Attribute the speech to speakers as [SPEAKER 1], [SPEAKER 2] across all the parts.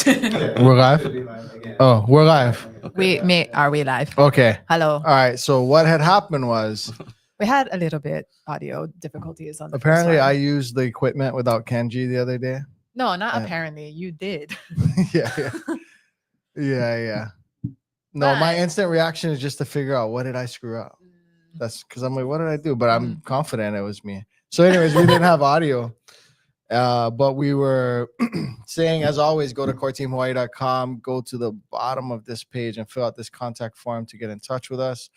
[SPEAKER 1] We're live? Oh, we're live.
[SPEAKER 2] Are we live?
[SPEAKER 1] Okay.
[SPEAKER 2] Hello.
[SPEAKER 1] All right. So what had happened was
[SPEAKER 2] We had a little bit audio difficulties on the
[SPEAKER 1] apparently
[SPEAKER 2] first
[SPEAKER 1] I
[SPEAKER 2] one.
[SPEAKER 1] used the equipment without Kenji the other day.
[SPEAKER 2] No, not
[SPEAKER 1] and-
[SPEAKER 2] apparently. You did.
[SPEAKER 1] Yeah. No, my instant reaction is just to figure out what did I screw up. That's because I'm like, what did I do? But I'm confident it was me. So, anyways, we didn't have audio. But we were saying, as always, go to coreteamhawaii.com, go to the bottom of this page and fill out this contact form to get in touch with us.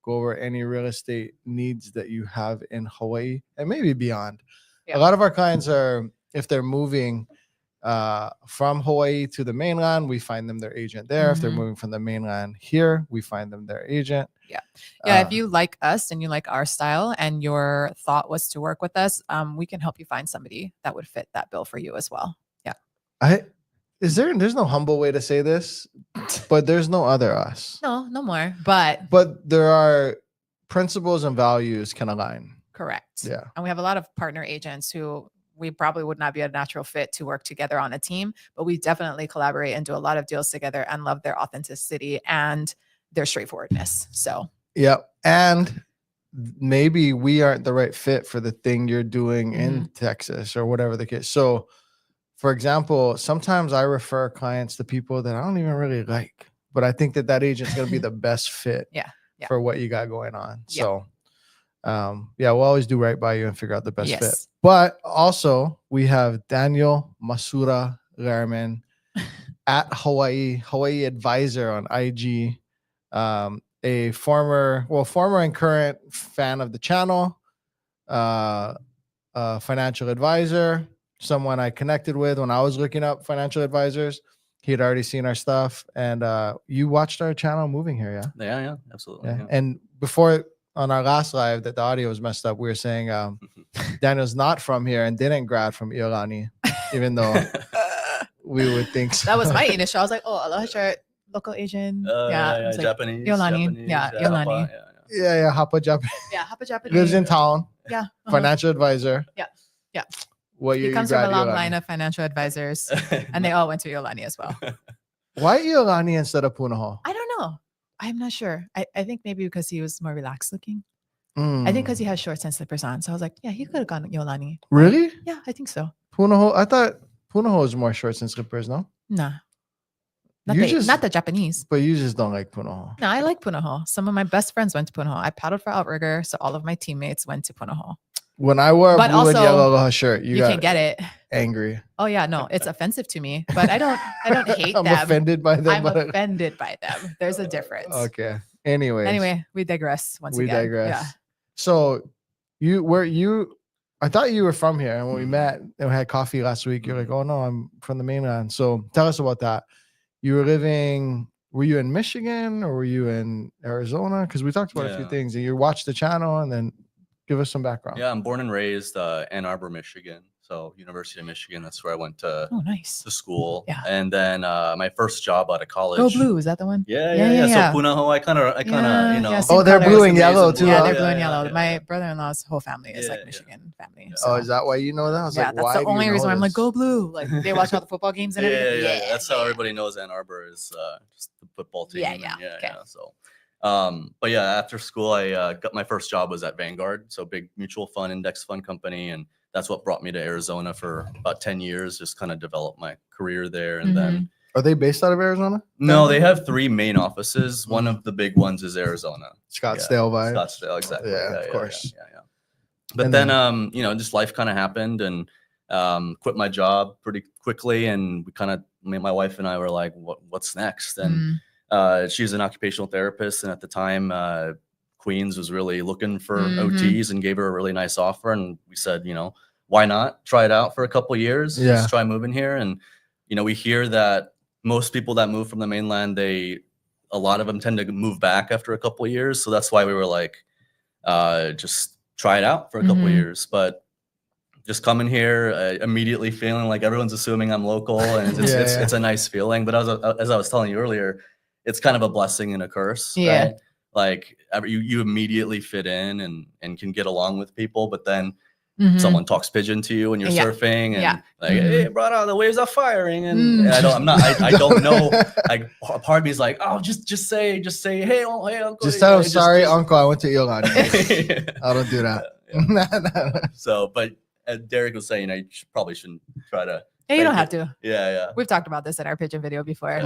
[SPEAKER 1] Go over any real estate needs that you have in Hawaii and maybe beyond.
[SPEAKER 2] Yeah.
[SPEAKER 1] A lot of our clients are, if they're moving from Hawaii to the mainland, we find them their agent there. If they're moving from the mainland here, we find them their agent.
[SPEAKER 2] Yeah, if you like us and you like our style and your thought was to work with us, we can help you find somebody that would fit that bill for you as well. Yeah.
[SPEAKER 1] There's no humble way to say this, but there's no other us.
[SPEAKER 2] No more. But
[SPEAKER 1] there are principles and values can align.
[SPEAKER 2] correct.
[SPEAKER 1] Yeah.
[SPEAKER 2] And we have a lot of partner agents who we probably would not be a natural fit to work together on a team, but we definitely collaborate and do a lot of deals together and love their authenticity and their straightforwardness. So
[SPEAKER 1] Yep. And maybe we aren't the right fit for the thing you're doing in Texas or whatever the case. So, for example, sometimes I refer clients to people that I don't even really like, but I think that agent's going to be the best fit
[SPEAKER 2] Yeah.
[SPEAKER 1] for what you got going on.
[SPEAKER 2] Yeah.
[SPEAKER 1] So, we'll always do right by you and figure out the best fit.
[SPEAKER 2] Yes.
[SPEAKER 1] But also, we have Daniel Masuda Lehrman at Hawaii Advisor on IG. A former and current fan of the channel, financial advisor, someone I connected with when I was looking up financial advisors. He had already seen our stuff, and you watched our channel moving here, yeah?
[SPEAKER 3] Yeah, absolutely. Yeah.
[SPEAKER 1] And before on our last live that the audio was messed up, we were saying Daniel's not from here and didn't grad from Iolani, even though we would think so.
[SPEAKER 2] that was my initial. I was like, oh, aloha shirt, local Asian.
[SPEAKER 3] Yeah,
[SPEAKER 2] Like,
[SPEAKER 3] Japanese.
[SPEAKER 2] Iolani. Yeah, Iolani.
[SPEAKER 1] Yeah, Hapa Japanese.
[SPEAKER 2] Yeah, Hapa Japanese.
[SPEAKER 1] Lives in town.
[SPEAKER 2] Yeah.
[SPEAKER 1] Financial advisor.
[SPEAKER 2] Yeah.
[SPEAKER 1] What year
[SPEAKER 2] He comes from a long line of financial advisors, and they all went to Iolani as well.
[SPEAKER 1] Why Iolani instead of Punahou?
[SPEAKER 2] I don't know. I'm not sure. I think maybe because he was more relaxed looking. I think because he has shorts and slippers on. So I was like, yeah, he could have gone to Iolani.
[SPEAKER 1] Really?
[SPEAKER 2] Yeah, I think so.
[SPEAKER 1] Punahou. I thought Punahou is more shorts and slippers, no?
[SPEAKER 2] Nah. Not the Japanese.
[SPEAKER 1] But you just don't like Punahou.
[SPEAKER 2] No, I like Punahou. Some of my best friends went to Punahou. I paddled for Outrigger, so all of my teammates went to Punahou.
[SPEAKER 1] When I wore a blue and yellow aloha shirt, you
[SPEAKER 2] can get it.
[SPEAKER 1] Angry.
[SPEAKER 2] Oh yeah, no, it's offensive to me, but I don't hate
[SPEAKER 1] I'm
[SPEAKER 2] them.
[SPEAKER 1] offended by them.
[SPEAKER 2] I'm offended by them. There's a difference.
[SPEAKER 1] Okay. Anyway,
[SPEAKER 2] we digress once again.
[SPEAKER 1] We digress.
[SPEAKER 2] Yeah.
[SPEAKER 1] So I thought you were from here, and when we met and we had coffee last week, you're like, oh no, I'm from the mainland. So tell us about that. Were you in Michigan or were you in Arizona? Because we talked about a few things, and you watched the channel, and then give us some background.
[SPEAKER 3] Yeah, I'm born and raised Ann Arbor, Michigan. So University of Michigan, that's where I went to school.
[SPEAKER 2] Yeah.
[SPEAKER 3] And then my first job out of college.
[SPEAKER 2] Go Blue, is that the one?
[SPEAKER 3] Yeah. So Punahou, I kind of, you know.
[SPEAKER 1] Oh, they're blue and yellow too.
[SPEAKER 2] Yeah, they're blue and yellow. My brother-in-law's whole family is like Michigan family. So.
[SPEAKER 1] Oh, is that why you know that? I was
[SPEAKER 2] like,
[SPEAKER 1] that's
[SPEAKER 2] the only reason why I'm like, go Blue. Like they watch all the football games and everything.
[SPEAKER 3] Yeah. That's how everybody knows Ann Arbor is just the football team.
[SPEAKER 2] Yeah.
[SPEAKER 3] So, but yeah, after school, I got my first job was at Vanguard, so big mutual fund, index fund company, and that's what brought me to Arizona for about 10 years. Just kind of developed my career there, and then.
[SPEAKER 1] Are they based out of Arizona?
[SPEAKER 3] No, they have 3 main offices. One of the big ones is Arizona.
[SPEAKER 1] Scottsdale vibe.
[SPEAKER 3] Scottsdale, exactly.
[SPEAKER 1] Yeah, of course.
[SPEAKER 3] Yeah. But then, just life kind of happened, and quit my job pretty quickly, and my wife and I were like, what's next? And she's an occupational therapist, and at the time, Queens was really looking for OTs and gave her a really nice offer. And we said, why not try it out for a couple of years? Just try moving here. And, we hear that most people that move from the mainland, a lot of them tend to move back after a couple of years. So that's why we were like, just try it out for a couple of years. But just coming here, immediately feeling like everyone's assuming I'm local, and it's a nice feeling. But as I was telling you earlier, it's kind of a blessing and a curse.
[SPEAKER 2] Yeah.
[SPEAKER 3] Right? Like you immediately fit in and can get along with people, but then
[SPEAKER 2] Mhm.
[SPEAKER 3] someone talks pigeon to you when you're
[SPEAKER 2] Yeah.
[SPEAKER 3] surfing, and
[SPEAKER 2] Yeah.
[SPEAKER 3] like,
[SPEAKER 2] Mhm.
[SPEAKER 3] hey, brother, the waves are firing, and
[SPEAKER 2] Mm.
[SPEAKER 3] I don't know. Like, part of me is like, oh, just say, hey, uncle.
[SPEAKER 1] Just
[SPEAKER 3] you
[SPEAKER 1] tell
[SPEAKER 3] know,
[SPEAKER 1] him, sorry, uncle, I went to Ilan. I don't do that.
[SPEAKER 3] Yeah. So, but as Derek was saying, I probably shouldn't try to.
[SPEAKER 2] Yeah, you don't
[SPEAKER 3] fake
[SPEAKER 2] have
[SPEAKER 3] it.
[SPEAKER 2] to.
[SPEAKER 3] Yeah.
[SPEAKER 2] We've talked about this in our pigeon video before.
[SPEAKER 1] I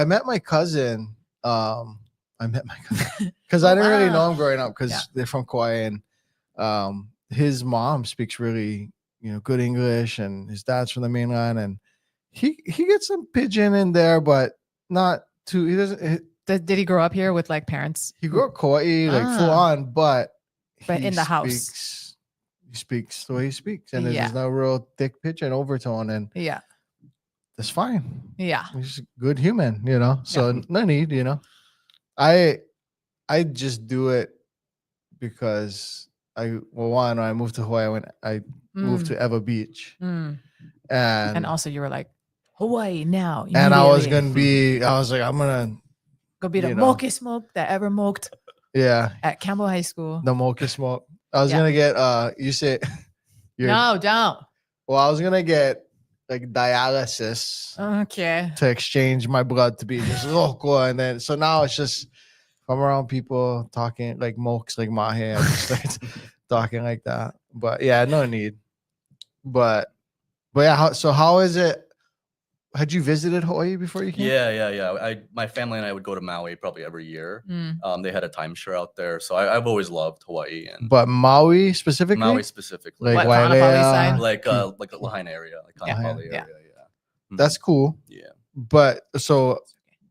[SPEAKER 1] met my cousin. I met my cousin because I
[SPEAKER 2] Oh,
[SPEAKER 1] didn't really know
[SPEAKER 2] wow.
[SPEAKER 1] him growing up because
[SPEAKER 2] Yeah.
[SPEAKER 1] they're from Kauai, and his mom speaks really, good English, and his dad's from the mainland, and he gets some pigeon in there, but not too. He doesn't.
[SPEAKER 2] Did he grow up here with like parents?
[SPEAKER 1] He grew up Kauai, like full
[SPEAKER 2] Ah.
[SPEAKER 1] on, but
[SPEAKER 2] But
[SPEAKER 1] he
[SPEAKER 2] in the house.
[SPEAKER 1] he speaks the way he speaks, and
[SPEAKER 2] Yeah.
[SPEAKER 1] there's no real thick pigeon overtone, and
[SPEAKER 2] Yeah.
[SPEAKER 1] that's fine.
[SPEAKER 2] Yeah.
[SPEAKER 1] He's a good human, So no need, I just do it because when I moved to Hawaii, I moved to Ewa Beach,
[SPEAKER 2] Mm.
[SPEAKER 1] and
[SPEAKER 2] And also you were like, Hawaii now.
[SPEAKER 1] I was
[SPEAKER 2] immediately.
[SPEAKER 1] I was like, I'm gonna
[SPEAKER 2] go be the
[SPEAKER 1] you know.
[SPEAKER 2] mokey smoke that ever moked
[SPEAKER 1] yeah,
[SPEAKER 2] at Campbell High School.
[SPEAKER 1] the mocha smoke. I was
[SPEAKER 2] Yeah.
[SPEAKER 1] gonna get you say
[SPEAKER 2] No, don't.
[SPEAKER 1] well, I was gonna get like dialysis
[SPEAKER 2] Okay.
[SPEAKER 1] to exchange my blood to be just local, and then so now it's just if I'm around people talking like mokes, like mahe, I just start talking like that. But yeah, no need. But yeah, how is it? Had you visited Hawaii before you came?
[SPEAKER 3] Yeah. My family and I would go to Maui probably every year.
[SPEAKER 2] Mm.
[SPEAKER 3] They had a timeshare out there, so I've always loved Hawaii, and
[SPEAKER 1] But Maui specifically?
[SPEAKER 3] Maui specifically,
[SPEAKER 1] Like
[SPEAKER 2] What, Kaanapali
[SPEAKER 1] Wailea?
[SPEAKER 2] side?
[SPEAKER 3] like the Lahaina area, like
[SPEAKER 2] Yeah.
[SPEAKER 3] Kaanapali
[SPEAKER 2] Yeah.
[SPEAKER 3] area. Yeah.
[SPEAKER 1] That's cool.
[SPEAKER 3] Yeah.
[SPEAKER 1] But so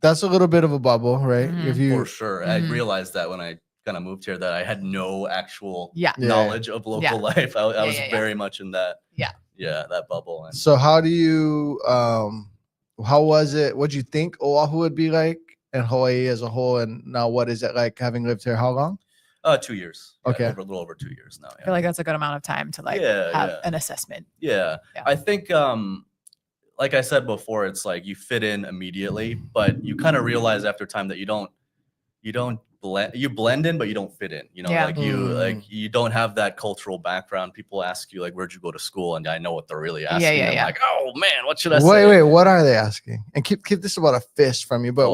[SPEAKER 1] that's a little bit of a bubble, right?
[SPEAKER 2] Mhm.
[SPEAKER 1] If you
[SPEAKER 3] For sure. I
[SPEAKER 2] Mhm.
[SPEAKER 3] realized that when I kind of moved here that I had no actual
[SPEAKER 2] Yeah.
[SPEAKER 3] knowledge of local
[SPEAKER 2] Yeah.
[SPEAKER 3] life. I was
[SPEAKER 2] yeah.
[SPEAKER 3] very much in that.
[SPEAKER 2] Yeah.
[SPEAKER 3] Yeah, that bubble. And
[SPEAKER 1] So how do you how was it? What'd you think Oahu would be like and Hawaii as a whole? And now what is it like having lived here? How long?
[SPEAKER 3] 2 years. Yeah,
[SPEAKER 1] Okay.
[SPEAKER 3] a little over 2 years now.
[SPEAKER 2] I feel like that's a good amount of time to like
[SPEAKER 3] Yeah,
[SPEAKER 2] have
[SPEAKER 3] yeah.
[SPEAKER 2] an assessment.
[SPEAKER 3] Yeah.
[SPEAKER 2] Yeah.
[SPEAKER 3] I think like I said before, it's like you fit in immediately, but you kind of realize after time that you don't blend in, but you don't fit in.
[SPEAKER 2] Yeah.
[SPEAKER 3] Like you don't have that cultural background. People ask you like, where'd you go to school? And I know what they're really asking.
[SPEAKER 2] yeah.
[SPEAKER 3] I'm like, oh man, what should I say?
[SPEAKER 1] Wait, what are they asking? And keep this about a fist from you, but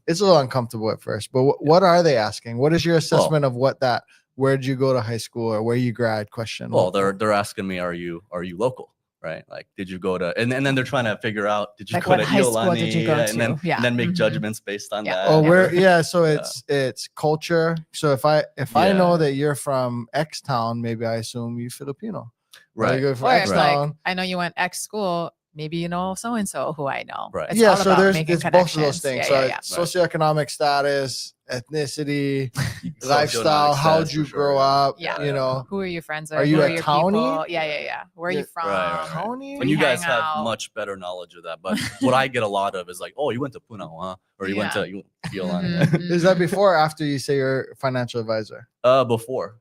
[SPEAKER 1] it's a little uncomfortable at first. But what are they asking? What is your assessment of where'd you go to high school or where you grad question?
[SPEAKER 3] Well, they're asking me, are you local? Right? Like, did you go to, and then they're trying to figure out, did you
[SPEAKER 2] Like
[SPEAKER 3] go
[SPEAKER 2] what
[SPEAKER 3] to
[SPEAKER 2] high school
[SPEAKER 3] Iolani?
[SPEAKER 2] did you go
[SPEAKER 3] and then,
[SPEAKER 2] to? Yeah.
[SPEAKER 3] and then make
[SPEAKER 2] Mhm.
[SPEAKER 3] judgments based on that.
[SPEAKER 1] Oh,
[SPEAKER 2] Yeah.
[SPEAKER 1] so it's culture. So if I
[SPEAKER 3] Yeah.
[SPEAKER 1] know that you're from X town, maybe I assume you Filipino. Or
[SPEAKER 3] Right.
[SPEAKER 1] you go from
[SPEAKER 2] Or
[SPEAKER 1] X
[SPEAKER 2] if like
[SPEAKER 1] town.
[SPEAKER 2] I know you went X school, maybe you know so and so who I know.
[SPEAKER 3] Right.
[SPEAKER 2] It's
[SPEAKER 1] Yeah,
[SPEAKER 2] all
[SPEAKER 1] so
[SPEAKER 2] about
[SPEAKER 1] there's
[SPEAKER 2] making
[SPEAKER 1] it's both of those
[SPEAKER 2] connections.
[SPEAKER 1] things.
[SPEAKER 2] Yeah,
[SPEAKER 1] So
[SPEAKER 2] yeah,
[SPEAKER 1] it's socioeconomic status, ethnicity, lifestyle.
[SPEAKER 3] Socioeconomic
[SPEAKER 1] How'd
[SPEAKER 3] status
[SPEAKER 1] you
[SPEAKER 3] for
[SPEAKER 1] grow
[SPEAKER 3] sure.
[SPEAKER 1] up?
[SPEAKER 2] Yeah.
[SPEAKER 1] You know,
[SPEAKER 2] Who are your friends?
[SPEAKER 1] Are you
[SPEAKER 2] who
[SPEAKER 1] a
[SPEAKER 2] are your
[SPEAKER 1] townie?
[SPEAKER 2] people? Yeah. Where are you from?
[SPEAKER 3] Right.
[SPEAKER 1] county.
[SPEAKER 3] And you
[SPEAKER 2] We
[SPEAKER 3] guys
[SPEAKER 2] hang
[SPEAKER 3] have
[SPEAKER 2] out.
[SPEAKER 3] much better knowledge of that. But what I get a lot of is like, oh, you went to Punao, huh? Or you went
[SPEAKER 2] Yeah.
[SPEAKER 3] to Iolani.
[SPEAKER 2] Mhm.
[SPEAKER 1] Is that before or after you say you're a financial advisor?
[SPEAKER 3] Before.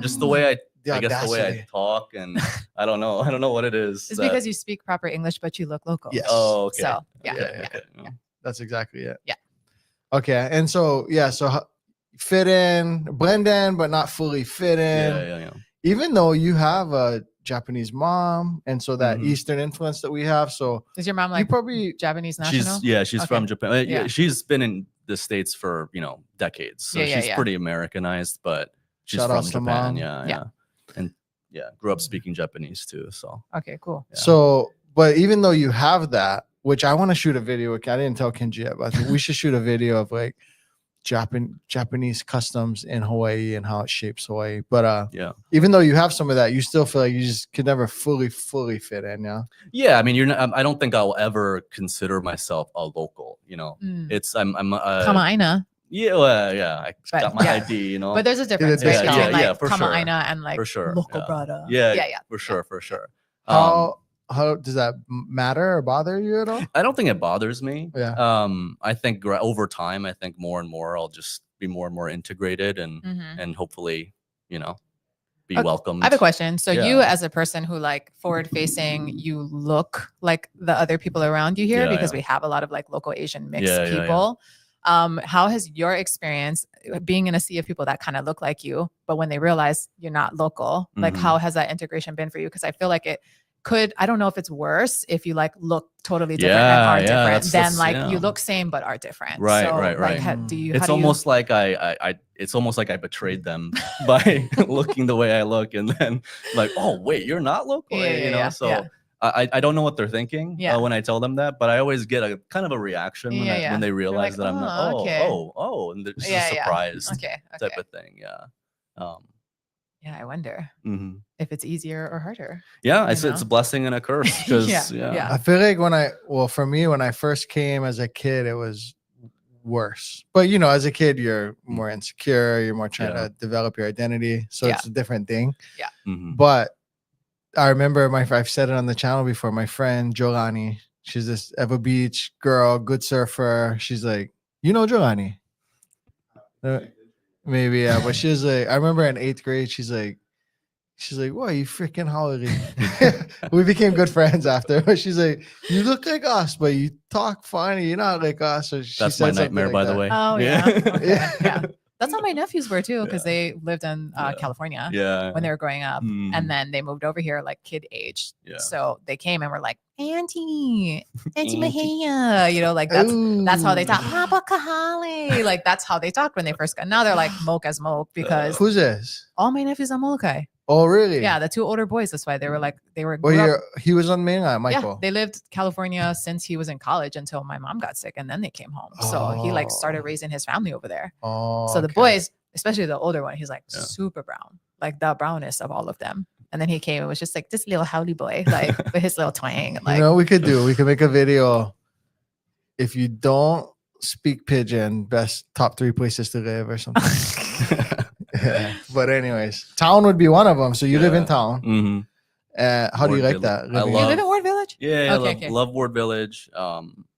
[SPEAKER 3] Just the way I guess the way I
[SPEAKER 1] audacity.
[SPEAKER 3] talk, and I don't know what it is.
[SPEAKER 2] It's because you speak proper English, but you look local.
[SPEAKER 1] Yes.
[SPEAKER 3] Oh, okay.
[SPEAKER 2] So yeah.
[SPEAKER 3] Okay.
[SPEAKER 1] That's exactly it.
[SPEAKER 2] Yeah.
[SPEAKER 1] Okay, and so fit in, blend in, but not fully fit in.
[SPEAKER 3] Yeah.
[SPEAKER 1] Even though you have a Japanese mom, and so that
[SPEAKER 3] Mhm.
[SPEAKER 1] Eastern influence that we have. So
[SPEAKER 2] Is your mom
[SPEAKER 1] you
[SPEAKER 2] like
[SPEAKER 1] probably
[SPEAKER 2] Japanese national?
[SPEAKER 3] She's
[SPEAKER 2] Okay.
[SPEAKER 3] from Japan.
[SPEAKER 2] Yeah.
[SPEAKER 3] She's been in the States for decades, so
[SPEAKER 2] Yeah.
[SPEAKER 3] she's pretty Americanized, but she's
[SPEAKER 1] Shout
[SPEAKER 3] from
[SPEAKER 1] outs to
[SPEAKER 3] Japan.
[SPEAKER 1] mom.
[SPEAKER 3] Yeah, and grew up speaking Japanese too. So
[SPEAKER 2] Okay, cool.
[SPEAKER 3] Yeah.
[SPEAKER 1] So, but even though you have that, which I want to shoot a video. I didn't tell Kenji yet, but I think we should shoot a video of like Japanese customs in Hawaii and how it shapes Hawaii. But even though you have some of that, you still feel like you just could never fully fit in. Yeah.
[SPEAKER 3] Yeah, I mean, you're not, I don't think I'll ever consider myself a local.
[SPEAKER 2] Mm.
[SPEAKER 3] It's I'm
[SPEAKER 2] Kama'aina.
[SPEAKER 3] Yeah, well, yeah. I
[SPEAKER 2] But,
[SPEAKER 3] got my
[SPEAKER 2] yeah.
[SPEAKER 3] ID.
[SPEAKER 2] But there's a difference,
[SPEAKER 1] Yeah,
[SPEAKER 2] right?
[SPEAKER 1] yeah,
[SPEAKER 2] Between
[SPEAKER 3] yeah,
[SPEAKER 2] like
[SPEAKER 3] for sure.
[SPEAKER 2] Kama'aina and like
[SPEAKER 3] For sure,
[SPEAKER 2] local
[SPEAKER 3] yeah.
[SPEAKER 2] brother.
[SPEAKER 3] Yeah,
[SPEAKER 2] Yeah.
[SPEAKER 3] for sure.
[SPEAKER 1] How does that matter or bother you at all?
[SPEAKER 3] I don't think it bothers me.
[SPEAKER 1] Yeah.
[SPEAKER 3] I think over time, I think more and more I'll just be more and more integrated and
[SPEAKER 2] Mhm.
[SPEAKER 3] hopefully, be
[SPEAKER 2] Okay,
[SPEAKER 3] welcomed.
[SPEAKER 2] I have a question. So
[SPEAKER 3] Yeah.
[SPEAKER 2] you as a person who like forward facing, you look like the other people around you here
[SPEAKER 3] Yeah,
[SPEAKER 2] because
[SPEAKER 3] yeah.
[SPEAKER 2] we have a lot of like local Asian mixed
[SPEAKER 3] Yeah, yeah, yeah.
[SPEAKER 2] people. How has your experience being in a sea of people that kind of look like you, but when they realize you're not local, like
[SPEAKER 3] Mhm.
[SPEAKER 2] how has that integration been for you? Because I feel like it could, I don't know if it's worse if you like look totally different and
[SPEAKER 3] Yeah,
[SPEAKER 2] are
[SPEAKER 3] yeah,
[SPEAKER 2] different than
[SPEAKER 3] that's
[SPEAKER 2] like
[SPEAKER 3] yeah.
[SPEAKER 2] you look same but are different.
[SPEAKER 3] Right,
[SPEAKER 2] So
[SPEAKER 3] right,
[SPEAKER 2] like,
[SPEAKER 3] right.
[SPEAKER 2] do you?
[SPEAKER 3] It's
[SPEAKER 2] how do you-
[SPEAKER 3] almost like it's almost like I betrayed them by looking the way I look, and then like, oh wait, you're not local,
[SPEAKER 2] Yeah, yeah,
[SPEAKER 3] you know.
[SPEAKER 2] yeah,
[SPEAKER 3] So
[SPEAKER 2] yeah.
[SPEAKER 3] I don't know what they're thinking
[SPEAKER 2] Yeah.
[SPEAKER 3] when I tell them that, but I always get a kind of a reaction when
[SPEAKER 2] Yeah,
[SPEAKER 3] I,
[SPEAKER 2] yeah.
[SPEAKER 3] when they
[SPEAKER 2] They're
[SPEAKER 3] realize
[SPEAKER 2] like,
[SPEAKER 3] that I'm not.
[SPEAKER 2] "Oh, okay."
[SPEAKER 3] And it's just
[SPEAKER 2] Yeah,
[SPEAKER 3] a
[SPEAKER 2] yeah.
[SPEAKER 3] surprise
[SPEAKER 2] Okay,
[SPEAKER 3] type
[SPEAKER 2] okay.
[SPEAKER 3] of thing. Yeah. Um,
[SPEAKER 2] Yeah, I wonder
[SPEAKER 3] mhm.
[SPEAKER 2] if it's easier or harder.
[SPEAKER 3] Yeah,
[SPEAKER 2] You
[SPEAKER 3] it's a
[SPEAKER 2] know?
[SPEAKER 3] blessing and a curse
[SPEAKER 2] Yeah,
[SPEAKER 3] because
[SPEAKER 2] yeah.
[SPEAKER 1] I feel like for me, when I first came as a kid, it was worse. But you know, as a kid, you're more insecure, you're more trying
[SPEAKER 3] Yeah.
[SPEAKER 1] to develop your identity. So
[SPEAKER 2] Yeah.
[SPEAKER 1] it's a different thing.
[SPEAKER 3] Mhm.
[SPEAKER 1] But I remember I've said it on the channel before, my friend Jolani, she's this Ever Beach girl, good surfer. She's like, you know Jolani? Maybe, yeah. But she's like, I remember in 8th grade, she's like, what, you freaking holiday. We became good friends after. But she's like, you look like us, but you talk funny. You're not like us. So she
[SPEAKER 3] That's
[SPEAKER 1] said
[SPEAKER 3] my
[SPEAKER 1] something
[SPEAKER 3] nightmare,
[SPEAKER 1] like
[SPEAKER 3] by the
[SPEAKER 1] that.
[SPEAKER 3] way.
[SPEAKER 2] Oh yeah. Okay.
[SPEAKER 1] Yeah.
[SPEAKER 2] Yeah. That's how my nephews were too, because
[SPEAKER 3] Yeah.
[SPEAKER 2] they lived in
[SPEAKER 3] Yeah.
[SPEAKER 2] California
[SPEAKER 3] Yeah.
[SPEAKER 2] when they were growing up,
[SPEAKER 3] Mhm.
[SPEAKER 2] and then they moved over here like kid age.
[SPEAKER 3] Yeah.
[SPEAKER 2] So they came and were like, Auntie
[SPEAKER 3] Auntie.
[SPEAKER 2] Mahia, you know, like that's how they talk.
[SPEAKER 1] Ooh.
[SPEAKER 2] Papa Kahali. Like that's how they talked when they first got. Now they're like Moke as Moke because
[SPEAKER 1] Who's this?
[SPEAKER 2] all my nephews are Molokai.
[SPEAKER 1] Oh, really?
[SPEAKER 2] Yeah, the two older boys. That's why they were like
[SPEAKER 1] Well,
[SPEAKER 2] grew up-
[SPEAKER 1] he was on mainland,
[SPEAKER 2] yeah,
[SPEAKER 1] Michael.
[SPEAKER 2] they lived California since he was in college until my mom got sick, and then they came home. So he like started
[SPEAKER 1] Oh.
[SPEAKER 2] raising his family over there.
[SPEAKER 1] Oh,
[SPEAKER 2] So the
[SPEAKER 1] okay.
[SPEAKER 2] boys, especially the older one, he's like
[SPEAKER 3] Yeah.
[SPEAKER 2] super brown, like the brownest of all of them. And then he came and was just like this little howly boy, like with his little twang. Like,
[SPEAKER 1] You know what we could do? We could make a video. If you don't speak pidgin, best top 3 places to live or something. Yeah. But anyways, town would be one of them. So you live in
[SPEAKER 3] Yeah.
[SPEAKER 1] town.
[SPEAKER 3] Mhm.
[SPEAKER 1] How do you
[SPEAKER 3] Ward
[SPEAKER 1] like
[SPEAKER 3] Village.
[SPEAKER 1] that?
[SPEAKER 3] I
[SPEAKER 1] living
[SPEAKER 2] you
[SPEAKER 3] love-
[SPEAKER 2] live in Ward Village?
[SPEAKER 3] Yeah,
[SPEAKER 2] Okay,
[SPEAKER 3] I
[SPEAKER 2] okay.
[SPEAKER 3] love Ward Village.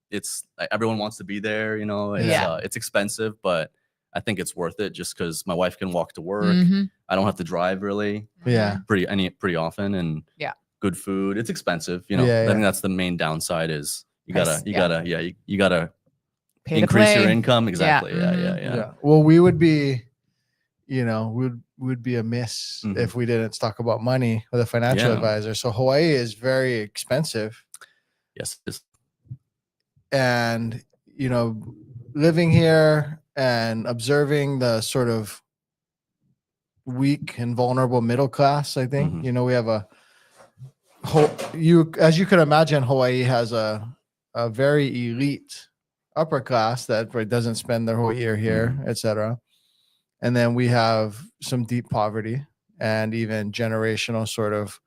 [SPEAKER 3] It's like, everyone wants to be there, you know. It's,
[SPEAKER 2] Yeah.
[SPEAKER 3] it's expensive, but I think it's worth it just because my wife can walk to work.
[SPEAKER 2] Mhm.
[SPEAKER 3] I don't have to drive really
[SPEAKER 1] Yeah.
[SPEAKER 3] pretty often, and
[SPEAKER 2] Yeah.
[SPEAKER 3] good food. It's expensive, you know.
[SPEAKER 1] Yeah,
[SPEAKER 3] I
[SPEAKER 1] yeah.
[SPEAKER 3] think that's the main downside is you
[SPEAKER 2] Price,
[SPEAKER 3] gotta
[SPEAKER 2] yeah.
[SPEAKER 3] you gotta
[SPEAKER 2] Pay to
[SPEAKER 3] increase your
[SPEAKER 2] play.
[SPEAKER 3] income. Exactly. Yeah,
[SPEAKER 2] mhm.
[SPEAKER 3] yeah.
[SPEAKER 1] Well, we would be, we'd be amiss
[SPEAKER 3] Mhm.
[SPEAKER 1] if we didn't talk about money with a financial
[SPEAKER 3] Yeah.
[SPEAKER 1] advisor. So Hawaii is very expensive.
[SPEAKER 3] Yes. It's,
[SPEAKER 1] And, living here and observing the sort of weak and vulnerable middle class, I think,
[SPEAKER 3] Mhm.
[SPEAKER 1] we have as you could imagine, Hawaii has a very elite upper class that doesn't spend their whole year here, etc. And then we have some deep poverty and even generational sort of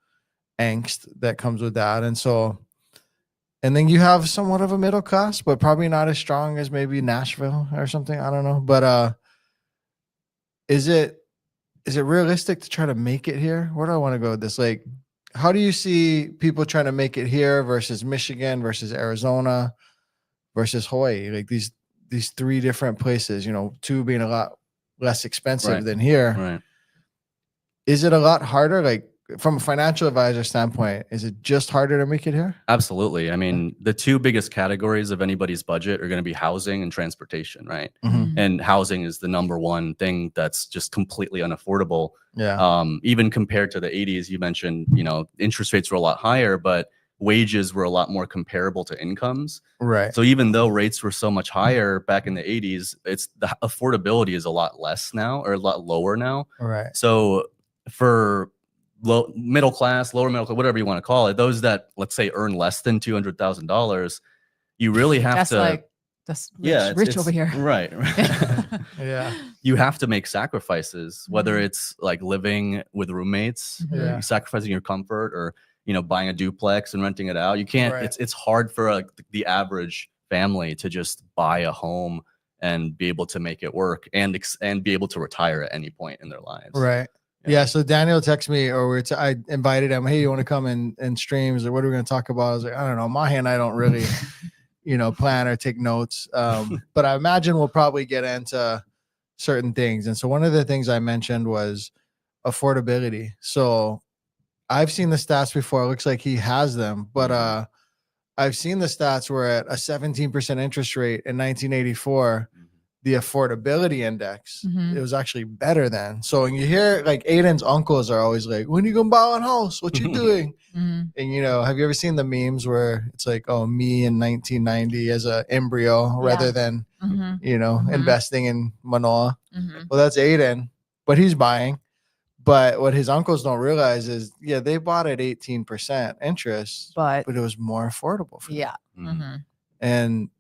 [SPEAKER 1] angst that comes with that. And then you have somewhat of a middle class, but probably not as strong as maybe Nashville or something. I don't know. But is it realistic to try to make it here? Where do I want to go with this? Like, how do you see people trying to make it here versus Michigan versus Arizona versus Hawaii? Like these 3 different places, 2 being a lot less expensive
[SPEAKER 3] Right.
[SPEAKER 1] than here.
[SPEAKER 3] right.
[SPEAKER 1] Is it a lot harder? Like from a financial advisor standpoint, is it just harder to make it here?
[SPEAKER 3] Absolutely. I mean, the 2 biggest categories of anybody's budget are going to be housing and transportation, right?
[SPEAKER 1] Mhm.
[SPEAKER 3] And housing is the number one thing that's just completely unaffordable.
[SPEAKER 1] Yeah.
[SPEAKER 3] Even compared to the 80s, you mentioned, interest rates were a lot higher, but wages were a lot more comparable to incomes.
[SPEAKER 1] Right.
[SPEAKER 3] So even though rates were so much higher back in the 80s, the affordability is a lot less now, or a lot lower now.
[SPEAKER 1] Right.
[SPEAKER 3] So for lower middle class, whatever you want to call it, those that, let's say, earn less than $200,000, you really have
[SPEAKER 2] That's
[SPEAKER 3] to.
[SPEAKER 2] like that's rich,
[SPEAKER 3] Yeah,
[SPEAKER 2] rich over here.
[SPEAKER 3] Right.
[SPEAKER 1] Yeah.
[SPEAKER 3] You have to make sacrifices, whether
[SPEAKER 2] Mhm.
[SPEAKER 3] it's like living with roommates, or
[SPEAKER 1] Yeah.
[SPEAKER 3] sacrificing your comfort, or buying a duplex and renting it out. You can't.
[SPEAKER 1] Right.
[SPEAKER 3] It's hard for the average family to just buy a home and be able to make it work and be able to retire at any point in their lives.
[SPEAKER 1] Right. Yeah. So Daniel texted me, or I invited him. Hey, you want to come in streams, or what are we going to talk about? I was like, I don't know. Mahi and I don't really, plan or take notes. But I imagine we'll probably get into certain things. And so one of the things I mentioned was affordability. So I've seen the stats before. It looks like he has them, but I've seen the stats where at a 17% interest rate in 1984, the affordability index,
[SPEAKER 2] Mhm.
[SPEAKER 1] it was actually better then. So when you hear like Aiden's uncles are always like, when you gonna buy a house? What you doing?
[SPEAKER 2] Mhm.
[SPEAKER 1] And you know, have you ever seen the memes where it's like, oh, me in 1990 as a embryo rather than,
[SPEAKER 2] Mhm.
[SPEAKER 1] you know,
[SPEAKER 2] Mhm.
[SPEAKER 1] investing in Manoa?
[SPEAKER 2] Mhm.
[SPEAKER 1] Well, that's Aiden, but he's buying. But what his uncles don't realize is, yeah, they bought at 18% interest,
[SPEAKER 2] But
[SPEAKER 1] but it was more affordable for them.
[SPEAKER 2] yeah.
[SPEAKER 3] Mhm.
[SPEAKER 2] Mhm.
[SPEAKER 1] And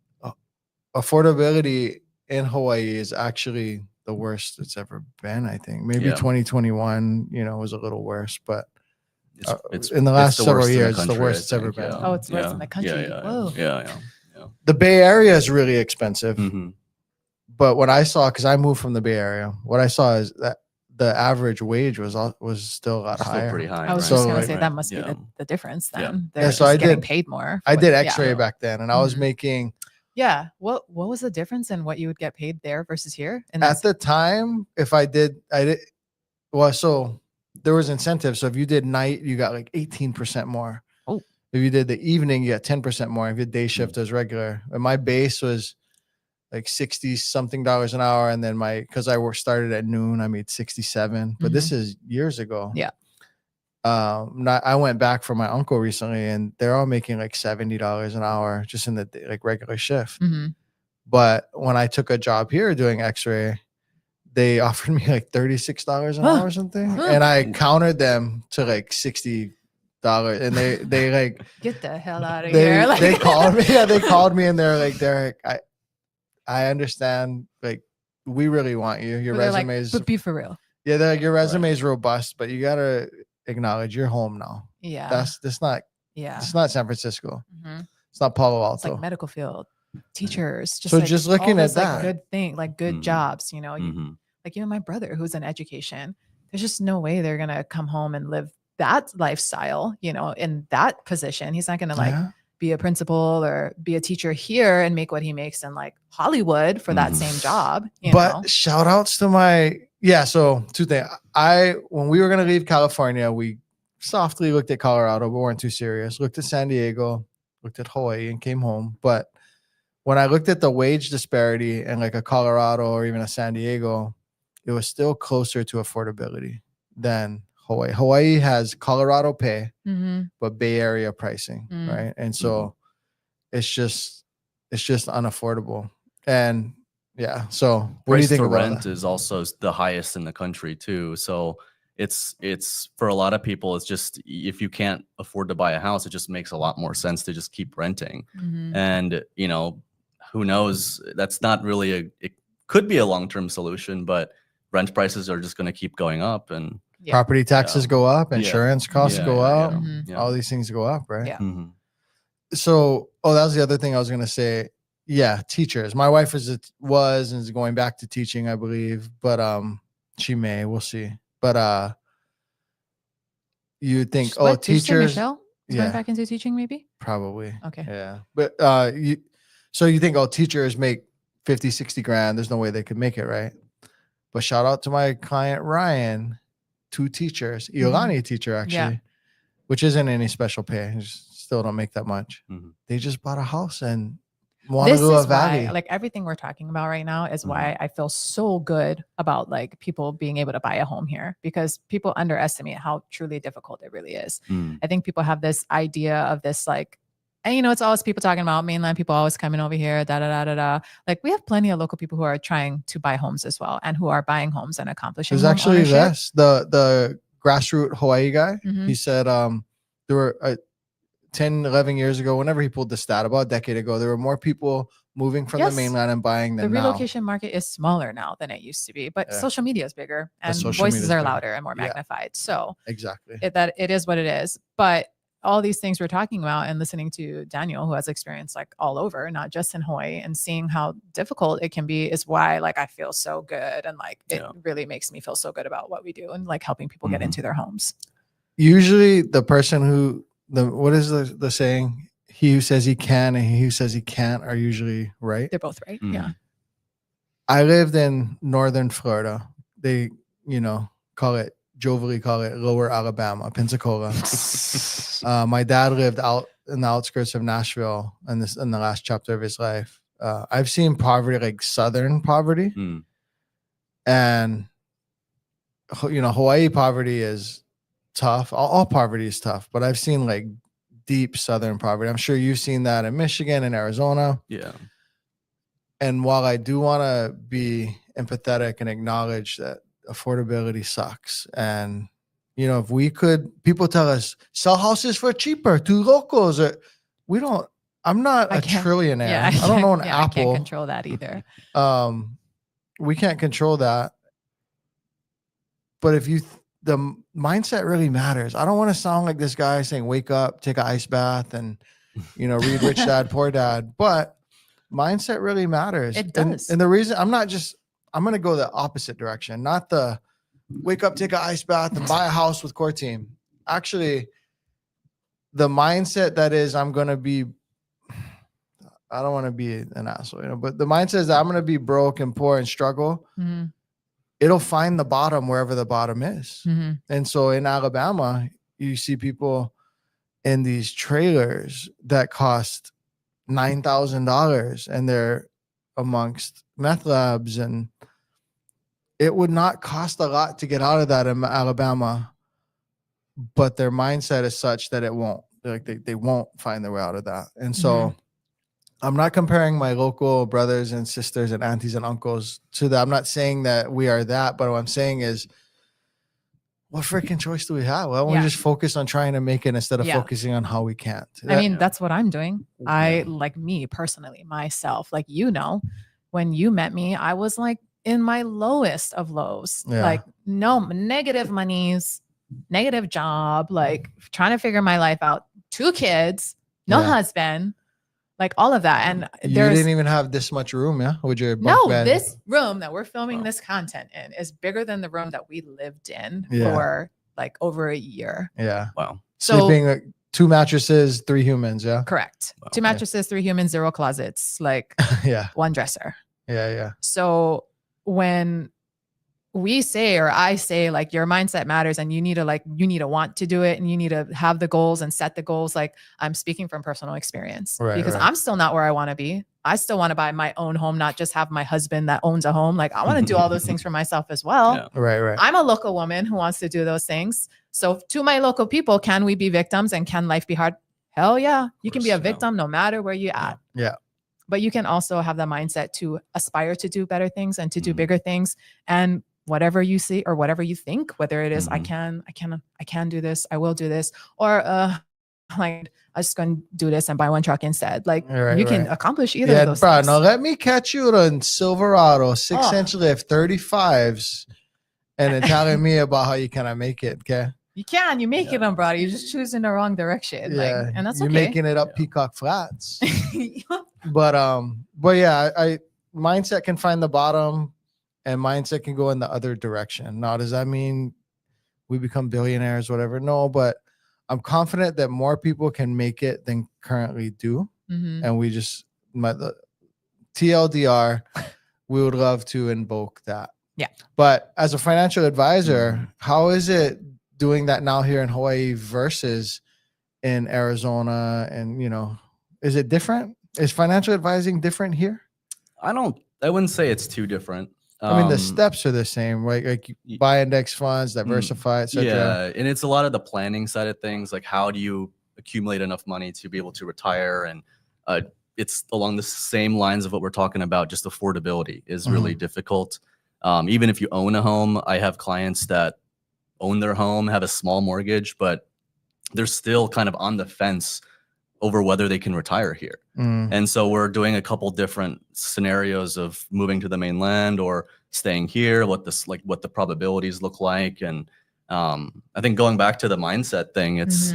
[SPEAKER 1] affordability in Hawaii is actually the worst it's ever been, I think. Maybe
[SPEAKER 3] Yeah.
[SPEAKER 1] 2021, you know, was a little worse, but
[SPEAKER 3] It's
[SPEAKER 1] in the last
[SPEAKER 3] the
[SPEAKER 1] several
[SPEAKER 3] worst in
[SPEAKER 1] years, it's the
[SPEAKER 3] country, I
[SPEAKER 1] worst it's ever
[SPEAKER 3] think,
[SPEAKER 1] been.
[SPEAKER 2] Oh, it's worse in the country.
[SPEAKER 3] Yeah,
[SPEAKER 2] Whoa.
[SPEAKER 3] yeah.
[SPEAKER 1] The Bay Area is really expensive.
[SPEAKER 3] Mm-hmm.
[SPEAKER 1] But what I saw, because I moved from the Bay Area, what I saw is that the average wage was still a lot
[SPEAKER 3] Still
[SPEAKER 1] higher.
[SPEAKER 3] pretty high.
[SPEAKER 2] I was
[SPEAKER 3] right?
[SPEAKER 2] just
[SPEAKER 1] So,
[SPEAKER 2] gonna
[SPEAKER 1] like,
[SPEAKER 2] say that must be
[SPEAKER 3] Yeah.
[SPEAKER 2] the difference
[SPEAKER 3] Yeah.
[SPEAKER 2] then.
[SPEAKER 3] Yeah,
[SPEAKER 2] They're
[SPEAKER 1] so
[SPEAKER 2] just
[SPEAKER 1] I
[SPEAKER 2] getting
[SPEAKER 1] did-
[SPEAKER 2] paid more.
[SPEAKER 1] I did
[SPEAKER 2] yeah.
[SPEAKER 1] X-ray back then, and I was
[SPEAKER 2] Mhm.
[SPEAKER 1] making
[SPEAKER 2] Yeah. What was the difference in what you would get paid there versus here? And
[SPEAKER 1] at the time. If I did. Well, so there was incentives. So if you did night, you got like 18% more.
[SPEAKER 2] Oh.
[SPEAKER 1] If you did the evening, you got 10% more. If you did day shift as regular, and my base was like 60 something dollars an hour, and then because I started at noon, I made 67. But this is years ago.
[SPEAKER 2] Yeah.
[SPEAKER 1] I went back for my uncle recently, and they're all making like $70 an hour just in the like regular shift.
[SPEAKER 2] Mhm.
[SPEAKER 1] But when I took a job here doing X-ray, they offered me like $36 an hour or something, and I countered them to like $60, and they like
[SPEAKER 2] Get the hell out of here.
[SPEAKER 1] they called me. Yeah, they called me, and they're like, Derek, I understand. Like, we really want you. Your
[SPEAKER 2] But they're like,
[SPEAKER 1] resume is
[SPEAKER 2] but be for real.
[SPEAKER 1] yeah. They're like, your resume is robust, but you gotta acknowledge you're home now.
[SPEAKER 2] Yeah.
[SPEAKER 1] That's not.
[SPEAKER 2] yeah.
[SPEAKER 1] It's not San Francisco.
[SPEAKER 2] Mhm.
[SPEAKER 1] It's not Palo Alto.
[SPEAKER 2] It's like medical field, teachers.
[SPEAKER 1] So just looking
[SPEAKER 2] all
[SPEAKER 1] at
[SPEAKER 2] those, like,
[SPEAKER 1] that.
[SPEAKER 2] good thing, like good
[SPEAKER 3] Mhm.
[SPEAKER 2] jobs. You know,
[SPEAKER 3] Mhm.
[SPEAKER 2] like even my brother who's in education. There's just no way they're gonna come home and live that lifestyle. You know, in that position, he's not gonna like
[SPEAKER 1] Yeah.
[SPEAKER 2] be a principal or be a teacher here and make what he makes in like Hollywood for that
[SPEAKER 3] Mhm.
[SPEAKER 2] same job. You
[SPEAKER 1] But
[SPEAKER 2] know?
[SPEAKER 1] shout outs to so two things. When we were gonna leave California, we softly looked at Colorado, but weren't too serious. Looked at San Diego, looked at Hawaii, and came home. But when I looked at the wage disparity in like a Colorado or even a San Diego, it was still closer to affordability than Hawaii. Hawaii has Colorado pay,
[SPEAKER 2] Mhm.
[SPEAKER 1] but Bay Area pricing,
[SPEAKER 2] Mm.
[SPEAKER 1] right? And so it's just unaffordable. And yeah, so what do you
[SPEAKER 3] Price
[SPEAKER 1] think
[SPEAKER 3] for
[SPEAKER 1] about
[SPEAKER 3] rent
[SPEAKER 1] that?
[SPEAKER 3] is also the highest in the country too. So it's for a lot of people, it's just if you can't afford to buy a house, it just makes a lot more sense to just keep renting.
[SPEAKER 2] Mhm.
[SPEAKER 3] And you know, who knows? That's not really it could be a long-term solution, but rent prices are just going to keep going up, and
[SPEAKER 2] Yeah.
[SPEAKER 1] Property taxes
[SPEAKER 3] Yeah.
[SPEAKER 1] go up,
[SPEAKER 3] Yeah.
[SPEAKER 1] insurance costs
[SPEAKER 3] Yeah,
[SPEAKER 1] go
[SPEAKER 3] yeah,
[SPEAKER 1] up,
[SPEAKER 3] yeah,
[SPEAKER 2] Mhm.
[SPEAKER 3] yeah.
[SPEAKER 1] all these things go up, right?
[SPEAKER 2] Yeah.
[SPEAKER 3] Mhm.
[SPEAKER 1] So, that was the other thing I was going to say. Yeah, teachers. My wife was and is going back to teaching, I believe, but we'll see. But you think,
[SPEAKER 2] What did you say,
[SPEAKER 1] teachers,
[SPEAKER 2] Michelle is
[SPEAKER 1] yeah.
[SPEAKER 2] going back into teaching, maybe?
[SPEAKER 1] probably.
[SPEAKER 2] Okay.
[SPEAKER 1] Yeah. But you think, teachers make 50, 60 grand. There's no way they could make it, right? But shout out to my client Ryan, 2 teachers, Iolani teacher actually, which isn't any special pay. Still don't make that much.
[SPEAKER 3] Mhm.
[SPEAKER 1] They just bought a house in
[SPEAKER 2] This
[SPEAKER 1] Honolulu
[SPEAKER 2] is
[SPEAKER 1] Valley.
[SPEAKER 2] why, like everything we're talking about right now is
[SPEAKER 3] Mhm.
[SPEAKER 2] why I feel so good about like people being able to buy a home here, because people underestimate how truly difficult it really is.
[SPEAKER 3] Mm.
[SPEAKER 2] I think people have this idea of this like, and it's always people talking about mainland people always coming over here, da da da da da. Like we have plenty of local people who are trying to buy homes as well, and who are buying homes and accomplishing.
[SPEAKER 1] There's
[SPEAKER 2] home
[SPEAKER 1] actually
[SPEAKER 2] ownership.
[SPEAKER 1] less. The grassroots Hawaii guy,
[SPEAKER 2] Mhm.
[SPEAKER 1] he said there were 10, 11 years ago, whenever he pulled the stat about a decade ago, there were more people moving from the
[SPEAKER 2] Yes.
[SPEAKER 1] mainland and buying
[SPEAKER 2] The
[SPEAKER 1] than now.
[SPEAKER 2] relocation market is smaller now than it used to be, but
[SPEAKER 1] Yeah.
[SPEAKER 2] social media is bigger and
[SPEAKER 1] social media
[SPEAKER 2] voices
[SPEAKER 1] is
[SPEAKER 2] are
[SPEAKER 1] bigger.
[SPEAKER 2] louder and more
[SPEAKER 1] Yeah.
[SPEAKER 2] magnified. So
[SPEAKER 1] Exactly.
[SPEAKER 2] it is what it is. But all these things we're talking about and listening to Daniel, who has experience like all over, not just in Hawaii, and seeing how difficult it can be is why like I feel so good. And like it really makes me feel so good about what we do and like helping people get into their homes.
[SPEAKER 1] Usually the person what is the saying? He who says he can and he who says he can't are usually right.
[SPEAKER 2] They're both right.
[SPEAKER 3] Mhm.
[SPEAKER 2] Yeah.
[SPEAKER 1] I lived in northern Florida. They, jovially call it lower Alabama, Pensacola. My dad lived out in the outskirts of Nashville in the last chapter of his life. I've seen poverty, like Southern poverty, and Hawaii poverty is tough. All poverty is tough, but I've seen like deep Southern poverty. I'm sure you've seen that in Michigan and Arizona.
[SPEAKER 3] Yeah.
[SPEAKER 1] And while I do want to be empathetic and acknowledge that affordability sucks, and if we could, people tell us sell houses for cheaper to locals, or we don't. I'm not a trillionaire.
[SPEAKER 2] Yeah,
[SPEAKER 1] I don't own
[SPEAKER 2] yeah,
[SPEAKER 1] Apple.
[SPEAKER 2] I can't control that either.
[SPEAKER 1] We can't control that. But if the mindset really matters. I don't want to sound like this guy saying, wake up, take an ice bath, and, read Rich Dad, Poor Dad. But mindset really matters.
[SPEAKER 2] It does.
[SPEAKER 1] And the reason I'm going to go the opposite direction, not the wake up, take an ice bath, and buy a house with core team. Actually, the mindset that is, I don't want to be an asshole, but the mindset is that I'm going to be broke and poor and struggle.
[SPEAKER 2] Mm-hmm.
[SPEAKER 1] It'll find the bottom wherever the bottom is.
[SPEAKER 2] Mm-hmm.
[SPEAKER 1] And so in Alabama, you see people in these trailers that cost $9,000 and they're amongst meth labs, and it would not cost a lot to get out of that in Alabama, but their mindset is such that it won't. They won't find their way out of that. And so I'm not comparing my local brothers and sisters and aunties and uncles to that. I'm not saying that we are that, but what I'm saying is, what freaking choice do we have? Why don't we just focus on trying to make it instead of focusing on how we can't?
[SPEAKER 2] I mean, that's what I'm doing. Like me personally, myself, like, when you met me, I was like in my lowest of lows, like no negative monies, negative job, like trying to figure my life out, 2 kids, no husband. Like all of that. And
[SPEAKER 1] you didn't even have this much room, with your bunk bed.
[SPEAKER 2] This room that we're filming this content in is bigger than the room that we lived in for like over a year.
[SPEAKER 1] Yeah.
[SPEAKER 3] Wow.
[SPEAKER 2] So
[SPEAKER 1] sleeping 2 mattresses, 3 humans. Yeah.
[SPEAKER 2] Correct.
[SPEAKER 3] Wow.
[SPEAKER 2] 2 mattresses, 3 humans, 0 closets, like 1 dresser.
[SPEAKER 1] Yeah.
[SPEAKER 2] So when we say, or I say, like, your mindset matters, and you need to want to do it, and you need to have the goals and set the goals. Like, I'm speaking from personal experience, because I'm still not where I want to be. I still want to buy my own home, not just have my husband that owns a home. Like, I want to do all those things for myself as well.
[SPEAKER 3] Yeah.
[SPEAKER 1] Right.
[SPEAKER 2] I'm a local woman who wants to do those things. So to my local people, can we be victims, and can life be hard? Hell yeah. You can be a victim no matter where you're at.
[SPEAKER 1] Yeah.
[SPEAKER 2] But you can also have the mindset to aspire to do better things and to do bigger things. And whatever you see or whatever you think, whether it is, I can do this, I will do this, or like, I'm just going to do this and buy 1 truck instead. Like, you can accomplish either of those things.
[SPEAKER 1] Now let me catch you on Silverado 6-inch lift 35s and then telling me about how you cannot make it. Okay.
[SPEAKER 2] You make it on Broad. You're just choosing the wrong direction.
[SPEAKER 1] Yeah.
[SPEAKER 2] Like, and that's
[SPEAKER 1] you're
[SPEAKER 2] okay.
[SPEAKER 1] making it up Peacock Flats. But yeah, mindset can find the bottom, and mindset can go in the other direction. Now, does that mean we become billionaires, whatever? No, but I'm confident that more people can make it than currently do. And we just, the TLDR, we would love to invoke that.
[SPEAKER 2] Yeah.
[SPEAKER 1] But as a financial advisor, how is it doing that now here in Hawaii versus in Arizona? And, is it different? Is financial advising different here?
[SPEAKER 3] I wouldn't say it's too different.
[SPEAKER 1] I mean, the steps are the same, right? Like, you buy index funds, diversify, etc.
[SPEAKER 3] Yeah, and it's a lot of the planning side of things. Like, how do you accumulate enough money to be able to retire? And it's along the same lines of what we're talking about. Just affordability is really difficult. Even if you own a home, I have clients that own their home, have a small mortgage, but they're still kind of on the fence over whether they can retire here. And so we're doing a couple different scenarios of moving to the mainland or staying here, what the probabilities look like. And I think going back to the mindset thing, it's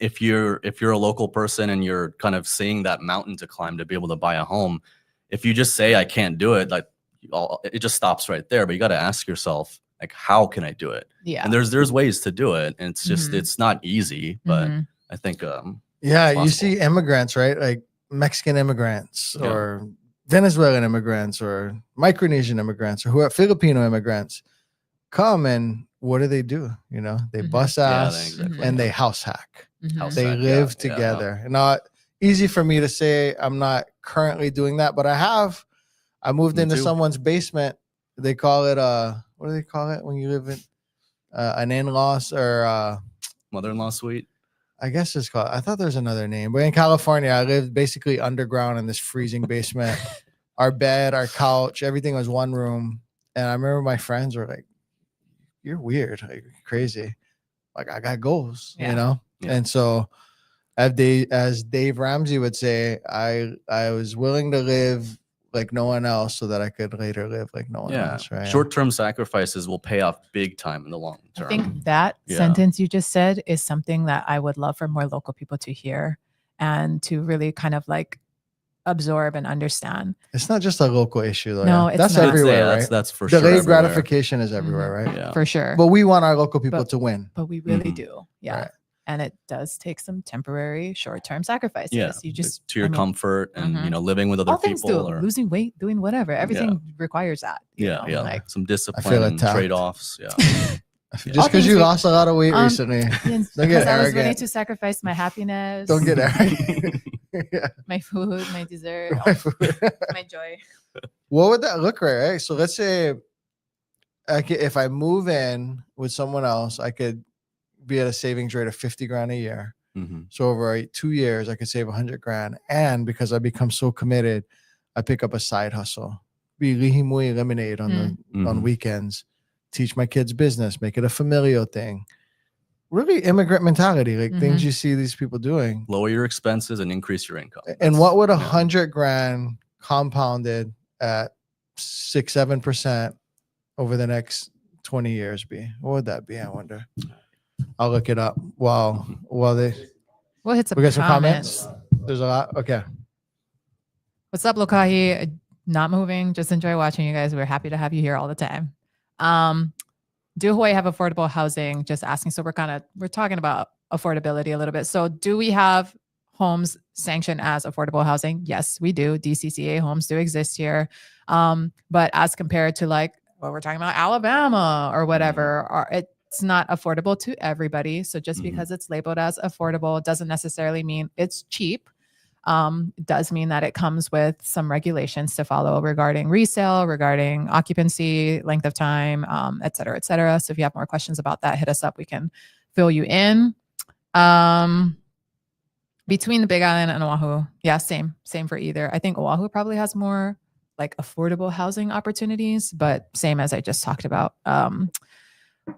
[SPEAKER 3] if you're a local person and you're kind of seeing that mountain to climb to be able to buy a home, if you just say, I can't do it, like, it just stops right there. But you got to ask yourself, like, how can I do it? Yeah. And there's ways to do it. And it's just, it's not easy, but I think,
[SPEAKER 1] you see immigrants, right? Like Mexican immigrants or Venezuelan immigrants or Micronesian immigrants or Filipino immigrants come, and what do? They bust ass and they house hack. They live together. Now, easy for me to say I'm not currently doing that, but I moved
[SPEAKER 3] Me
[SPEAKER 1] into
[SPEAKER 3] too.
[SPEAKER 1] someone's basement. They call it what do they call it when you live in an in-laws or
[SPEAKER 3] Mother-in-law suite.
[SPEAKER 1] I guess it's called. I thought there's another name, but in California, I lived basically underground in this freezing basement. Our bed, our couch, everything was one room. And I remember my friends were like, "You're weird, like crazy." Like I got goals,
[SPEAKER 2] Yeah.
[SPEAKER 1] you know.
[SPEAKER 3] Yeah.
[SPEAKER 1] And so, as Dave Ramsey would say, I was willing to live like no one else so that I could later live like no one
[SPEAKER 3] Yeah.
[SPEAKER 1] else. Right.
[SPEAKER 3] Short-term sacrifices will pay off big time in the long term.
[SPEAKER 2] I think that
[SPEAKER 3] Yeah.
[SPEAKER 2] sentence you just said is something that I would love for more local people to hear and to really kind of like absorb and understand.
[SPEAKER 1] It's not just a local issue, though.
[SPEAKER 2] No,
[SPEAKER 1] yeah.
[SPEAKER 2] it's
[SPEAKER 1] That's
[SPEAKER 2] not.
[SPEAKER 3] I'd say
[SPEAKER 1] everywhere, right?
[SPEAKER 3] That's for sure.
[SPEAKER 1] Delayed
[SPEAKER 3] everywhere.
[SPEAKER 1] gratification is everywhere, right?
[SPEAKER 3] Yeah.
[SPEAKER 2] For sure.
[SPEAKER 1] But we want our local people
[SPEAKER 2] But-
[SPEAKER 1] to win.
[SPEAKER 2] But we really
[SPEAKER 3] Mhm.
[SPEAKER 2] do. Yeah.
[SPEAKER 1] Right.
[SPEAKER 2] And it does take some temporary short-term sacrifices.
[SPEAKER 3] Yeah.
[SPEAKER 2] You just
[SPEAKER 3] to your
[SPEAKER 2] I mean,
[SPEAKER 3] comfort and
[SPEAKER 2] Mhm.
[SPEAKER 3] living with other
[SPEAKER 2] all things do.
[SPEAKER 3] people or
[SPEAKER 2] Losing weight, doing whatever. Everything requires that. you know,
[SPEAKER 3] yeah,
[SPEAKER 2] Like
[SPEAKER 3] some discipline
[SPEAKER 1] feel
[SPEAKER 3] and
[SPEAKER 1] attacked.
[SPEAKER 3] trade-offs. Yeah.
[SPEAKER 1] Just
[SPEAKER 2] All
[SPEAKER 1] because
[SPEAKER 2] things
[SPEAKER 1] you
[SPEAKER 2] we-
[SPEAKER 1] lost a lot of weight recently,
[SPEAKER 2] because
[SPEAKER 1] Don't get
[SPEAKER 2] I was willing
[SPEAKER 1] arrogant.
[SPEAKER 2] to sacrifice my happiness,
[SPEAKER 1] don't get arrogant. Yeah.
[SPEAKER 2] my food, my dessert, my joy.
[SPEAKER 1] What would that look like, right? So let's say if I move in with someone else, I could be at a savings rate of 50 grand a year.
[SPEAKER 3] Mhm.
[SPEAKER 1] So over 2 years, I could save 100 grand. And because I become so committed, I pick up a side hustle. Be lihimui lemonade on
[SPEAKER 3] Mhm.
[SPEAKER 1] weekends. Teach my kids business. Make it a familial thing. Really immigrant mentality, like things you see these people doing.
[SPEAKER 3] Lower your expenses and increase your income.
[SPEAKER 1] And what would
[SPEAKER 3] yeah.
[SPEAKER 1] 100 grand compounded at 6-7% over the next 20 years be? What would that be? I wonder. I'll look it up while they.
[SPEAKER 2] We'll hit some
[SPEAKER 1] We got some
[SPEAKER 2] comments.
[SPEAKER 1] comments. There's a lot. Okay.
[SPEAKER 2] What's up, Lokahi? Not moving. Just enjoy watching you guys. We're happy to have you here all the time. Do Hawaii have affordable housing? Just asking. So we're talking about affordability a little bit. So do we have homes sanctioned as affordable housing? Yes, we do. DCCA homes do exist here. But as compared to like what we're talking about, Alabama or whatever, it's not affordable to everybody. So just because it's labeled as affordable doesn't necessarily mean it's cheap. It does mean that it comes with some regulations to follow regarding resale, regarding occupancy, length of time, et cetera, et cetera. So if you have more questions about that, hit us up. We can fill you in. Between the Big Island and Oahu, yeah, same for either. I think Oahu probably has more like affordable housing opportunities, but same as I just talked about.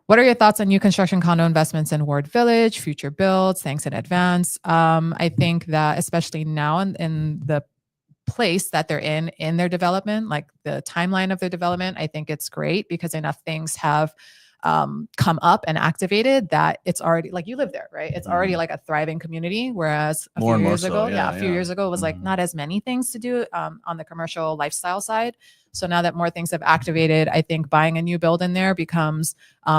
[SPEAKER 2] What are your thoughts on new construction condo investments in Ward Village, future builds? Thanks in advance. I think that especially now in the place that they're in their development, like the timeline of their development, I think it's great because enough things have come up and activated that it's already like you live there, right? It's already like a thriving community. Whereas a few years ago, a few years ago, it was like not as many things to do on the commercial lifestyle side. So now that more things have activated, I think buying a new build in there becomes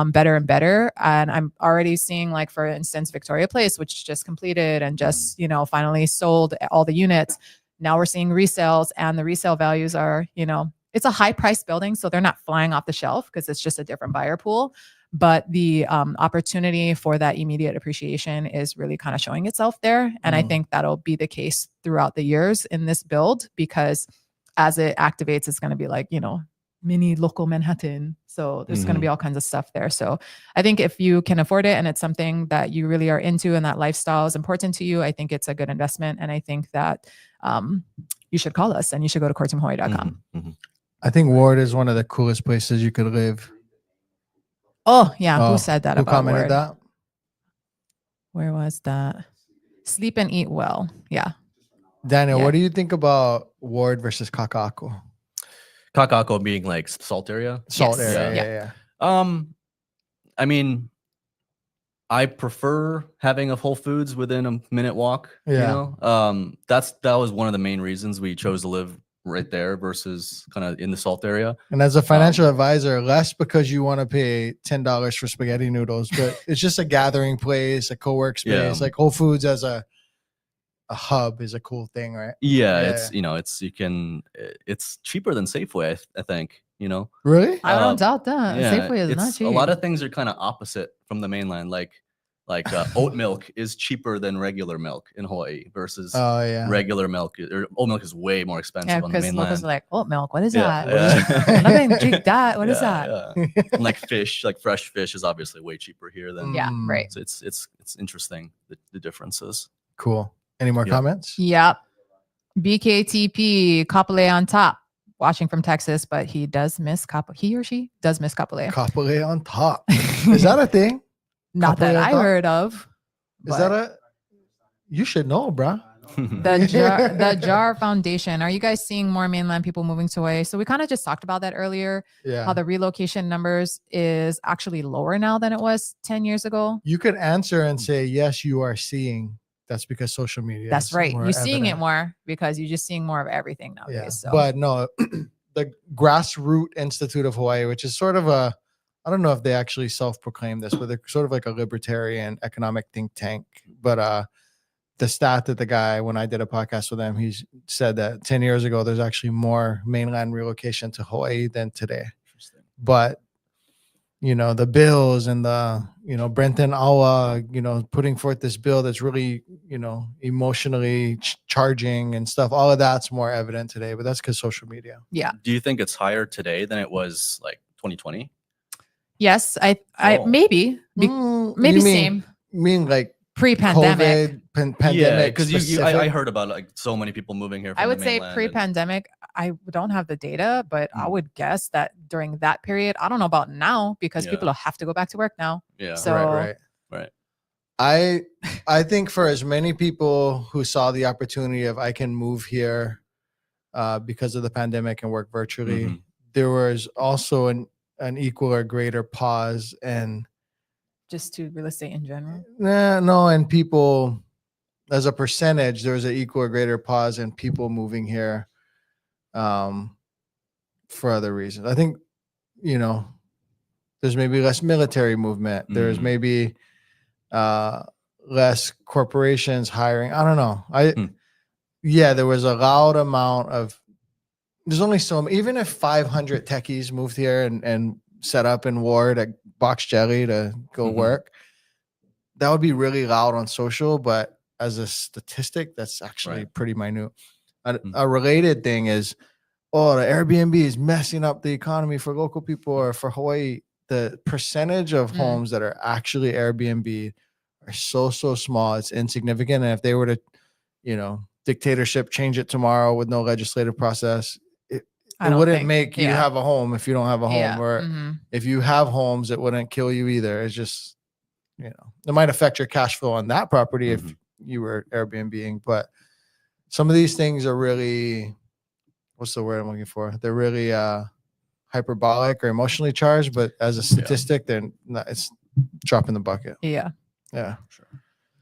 [SPEAKER 2] better and better. And I'm already seeing, like, for instance, Victoria Place, which just completed and just, finally sold all the units. Now we're seeing resales, and the resale values are, it's a high price building. So they're not flying off the shelf because it's just a different buyer pool. But the opportunity for that immediate appreciation is really kind of showing itself there. And I think that'll be the case throughout the years in this build, because as it activates, it's going to be like, mini local Manhattan. So there's going to be all kinds of stuff there. So I think if you can afford it and it's something that you really are into and that lifestyle is important to you, I think it's a good investment. And I think that you should call us and you should go to courteamhawaii.com.
[SPEAKER 1] I think Ward is one of the coolest places you could live.
[SPEAKER 2] Oh, yeah. Who said that
[SPEAKER 1] who
[SPEAKER 2] about
[SPEAKER 1] commented
[SPEAKER 2] Ward?
[SPEAKER 1] that?
[SPEAKER 2] Where was that? Sleep and eat well. Yeah.
[SPEAKER 1] Daniel,
[SPEAKER 2] Yeah.
[SPEAKER 1] what do you think about Ward versus Kakako?
[SPEAKER 3] Kakako being like salt area.
[SPEAKER 1] Salt
[SPEAKER 2] Yes.
[SPEAKER 1] area. Yeah.
[SPEAKER 3] I mean, I prefer having a Whole Foods within a minute walk.
[SPEAKER 1] Yeah.
[SPEAKER 3] That was one of the main reasons we chose to live right there versus kind of in the salt area.
[SPEAKER 1] And as a financial advisor, less because you want to pay $10 for spaghetti noodles, but it's just a gathering place, a co-work space.
[SPEAKER 3] Yeah.
[SPEAKER 1] Like Whole Foods as a hub is a cool thing, right?
[SPEAKER 3] Yeah, it's cheaper than Safeway, I think,
[SPEAKER 1] Really?
[SPEAKER 2] I don't doubt that.
[SPEAKER 3] Yeah,
[SPEAKER 2] Safeway is not cheap.
[SPEAKER 3] a lot of things are kind of opposite from the mainland. Like Like oat milk is cheaper than regular milk in Hawaii versus
[SPEAKER 1] Oh yeah.
[SPEAKER 3] regular milk. Or oat milk is way more expensive
[SPEAKER 2] Yeah,
[SPEAKER 3] on the
[SPEAKER 2] because locals
[SPEAKER 3] mainland.
[SPEAKER 2] are like, oat milk, what is
[SPEAKER 3] Yeah,
[SPEAKER 2] that?
[SPEAKER 3] yeah.
[SPEAKER 2] I'm not gonna drink that. What is that?
[SPEAKER 3] Yeah. And like fish, like fresh fish is obviously way cheaper here than.
[SPEAKER 2] Yeah,
[SPEAKER 1] Mm.
[SPEAKER 2] right.
[SPEAKER 3] So it's interesting the differences.
[SPEAKER 1] Cool. Any more
[SPEAKER 3] Yeah.
[SPEAKER 1] comments?
[SPEAKER 2] Yep. BKTP, Kapolei on top, watching from Texas, but he does miss he or she does miss Kapolei.
[SPEAKER 1] Kapolei on top. Is that a thing?
[SPEAKER 2] Not that
[SPEAKER 1] Kapolei on
[SPEAKER 2] I
[SPEAKER 1] top?
[SPEAKER 2] heard of.
[SPEAKER 1] Is that a? You should know, bro.
[SPEAKER 2] The Jar Foundation? Are you guys seeing more mainland people moving to Hawaii? So we kind of just talked about that earlier.
[SPEAKER 1] Yeah.
[SPEAKER 2] How the relocation numbers is actually lower now than it was 10 years ago.
[SPEAKER 1] You could answer and say, yes, you are seeing. That's because social media.
[SPEAKER 2] That's
[SPEAKER 1] is
[SPEAKER 2] right.
[SPEAKER 1] more
[SPEAKER 2] You're seeing it
[SPEAKER 1] evident.
[SPEAKER 2] more because you're just seeing more of everything nowadays.
[SPEAKER 1] Yeah.
[SPEAKER 2] So.
[SPEAKER 1] But no, the Grassroot Institute of Hawaii, which is sort of a, I don't know if they actually self-proclaim this, but they're sort of like a libertarian economic think tank. But the stat that the guy, when I did a podcast with him, he said that 10 years ago, there's actually more mainland relocation to Hawaii than today. But, you know, the bills and the, you know, Brenton Awa, you know, putting forth this bill that's really, you know, emotionally charging and stuff, all of that's more evident today, but that's because social media.
[SPEAKER 2] Yeah.
[SPEAKER 3] Do you think it's higher today than it was like 2020?
[SPEAKER 2] Yes, I
[SPEAKER 3] Oh.
[SPEAKER 2] maybe
[SPEAKER 1] You
[SPEAKER 2] same
[SPEAKER 1] mean like
[SPEAKER 2] pre-pandemic.
[SPEAKER 1] COVID, pandemic?
[SPEAKER 3] Yeah, because I
[SPEAKER 1] specific?
[SPEAKER 3] heard about like so many people moving here. From
[SPEAKER 2] I would
[SPEAKER 3] the
[SPEAKER 2] say
[SPEAKER 3] mainland and-
[SPEAKER 2] pre-pandemic. I don't have the data, but I would guess that during that period, I don't know about now because people will have to go back to work now.
[SPEAKER 3] Yeah.
[SPEAKER 2] So
[SPEAKER 3] Right.
[SPEAKER 1] I think for as many people who saw the opportunity of I can move here because of the pandemic and work virtually,
[SPEAKER 3] Mhm.
[SPEAKER 1] there was also an equal or greater pause and
[SPEAKER 2] just to real estate in general.
[SPEAKER 1] no, and people as a percentage, there was an equal or greater pause in people moving here for other reasons. I think, you know, there's maybe less military movement. There's maybe less corporations hiring. I don't know. Yeah, there was a loud amount of, there's only so, even if 500 techies moved here and set up in Ward at Box Jelly to go work, that would be really loud on social. But as a statistic, that's actually pretty minute. A related thing is, oh, the Airbnb is messing up the economy for local people or for Hawaii. The percentage of homes that are actually Airbnb are so small. It's insignificant. And if they were to, you know, dictatorship change it tomorrow with no legislative process, it wouldn't make you have a home if you don't have a home. Or if you have homes, it wouldn't kill you either. It's just, you know, it might affect your cash flow on that property if you were Airbnb-ing. But some of these things are really, what's the word I'm looking for? They're really hyperbolic or emotionally charged, but as a statistic, they're not, it's dropping the bucket.
[SPEAKER 2] Yeah.
[SPEAKER 1] Yeah.
[SPEAKER 3] Sure.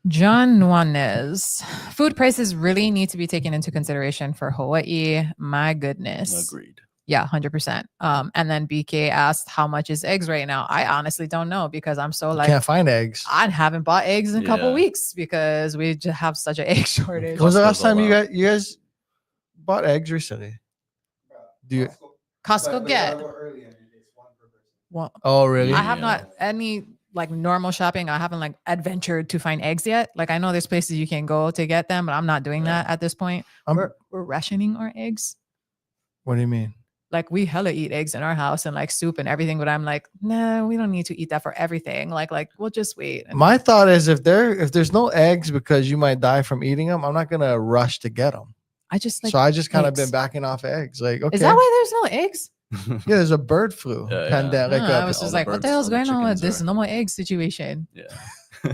[SPEAKER 2] John Nuanez, food prices really need to be taken into consideration for Hawaii. My goodness.
[SPEAKER 3] Agreed.
[SPEAKER 2] Yeah, 100%. And then BK asked, how much is eggs right now? I honestly don't know because I'm so like,
[SPEAKER 1] can't find eggs.
[SPEAKER 2] I haven't bought eggs in a couple weeks because we just have such an egg shortage.
[SPEAKER 1] When was the last time you guys bought eggs recently? Do you?
[SPEAKER 2] Costco get? Well,
[SPEAKER 1] Oh, really?
[SPEAKER 2] I have not any like normal shopping. I haven't like adventured to find eggs yet. Like I know there's places you can go to get them, but I'm not doing that at this point. We're rationing our eggs.
[SPEAKER 1] What do you mean?
[SPEAKER 2] Like we hella eat eggs in our house and like soup and everything, but I'm like, nah, we don't need to eat that for everything. Like we'll just wait.
[SPEAKER 1] My thought is if there's no eggs because you might die from eating them, I'm not gonna rush to get them.
[SPEAKER 2] I just like.
[SPEAKER 1] So I just kind of
[SPEAKER 2] eggs.
[SPEAKER 1] been backing off eggs. Like, okay,
[SPEAKER 2] Is that why there's no eggs?
[SPEAKER 1] yeah, there's a bird flu pandemic.
[SPEAKER 2] I was
[SPEAKER 3] all
[SPEAKER 2] just
[SPEAKER 3] the
[SPEAKER 2] like, what
[SPEAKER 3] birds,
[SPEAKER 2] the hell's
[SPEAKER 3] all the
[SPEAKER 2] going on with
[SPEAKER 3] chickens
[SPEAKER 2] this no more egg situation?
[SPEAKER 3] Yeah.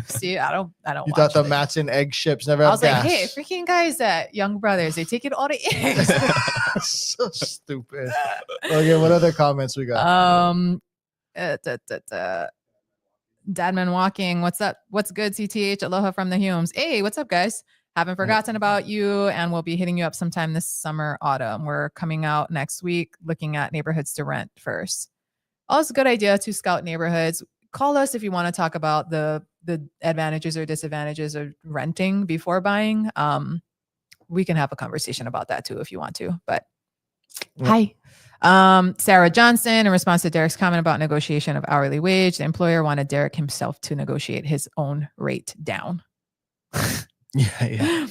[SPEAKER 2] See, I don't.
[SPEAKER 1] You thought the
[SPEAKER 2] watch it.
[SPEAKER 1] Matson egg ships never
[SPEAKER 2] I
[SPEAKER 1] have
[SPEAKER 2] was
[SPEAKER 1] gas.
[SPEAKER 2] like, hey, freaking guys at Young Brothers, they take it all the eggs.
[SPEAKER 1] So stupid. Okay, what other comments we got?
[SPEAKER 2] Dadman Walking, what's up? What's good, CTH? Aloha from the Humes. Hey, what's up, guys? Haven't forgotten about you, and we'll be hitting you up sometime this summer, autumn. We're coming out next week, looking at neighborhoods to rent first. Also, a good idea to scout neighborhoods. Call us if you want to talk about the advantages or disadvantages of renting before buying. We can have a conversation about that too if you want to. But hi. Sarah Johnson, in response to Derek's comment about negotiation of hourly wage, the employer wanted Derek himself to negotiate his own rate down.
[SPEAKER 1] Yeah.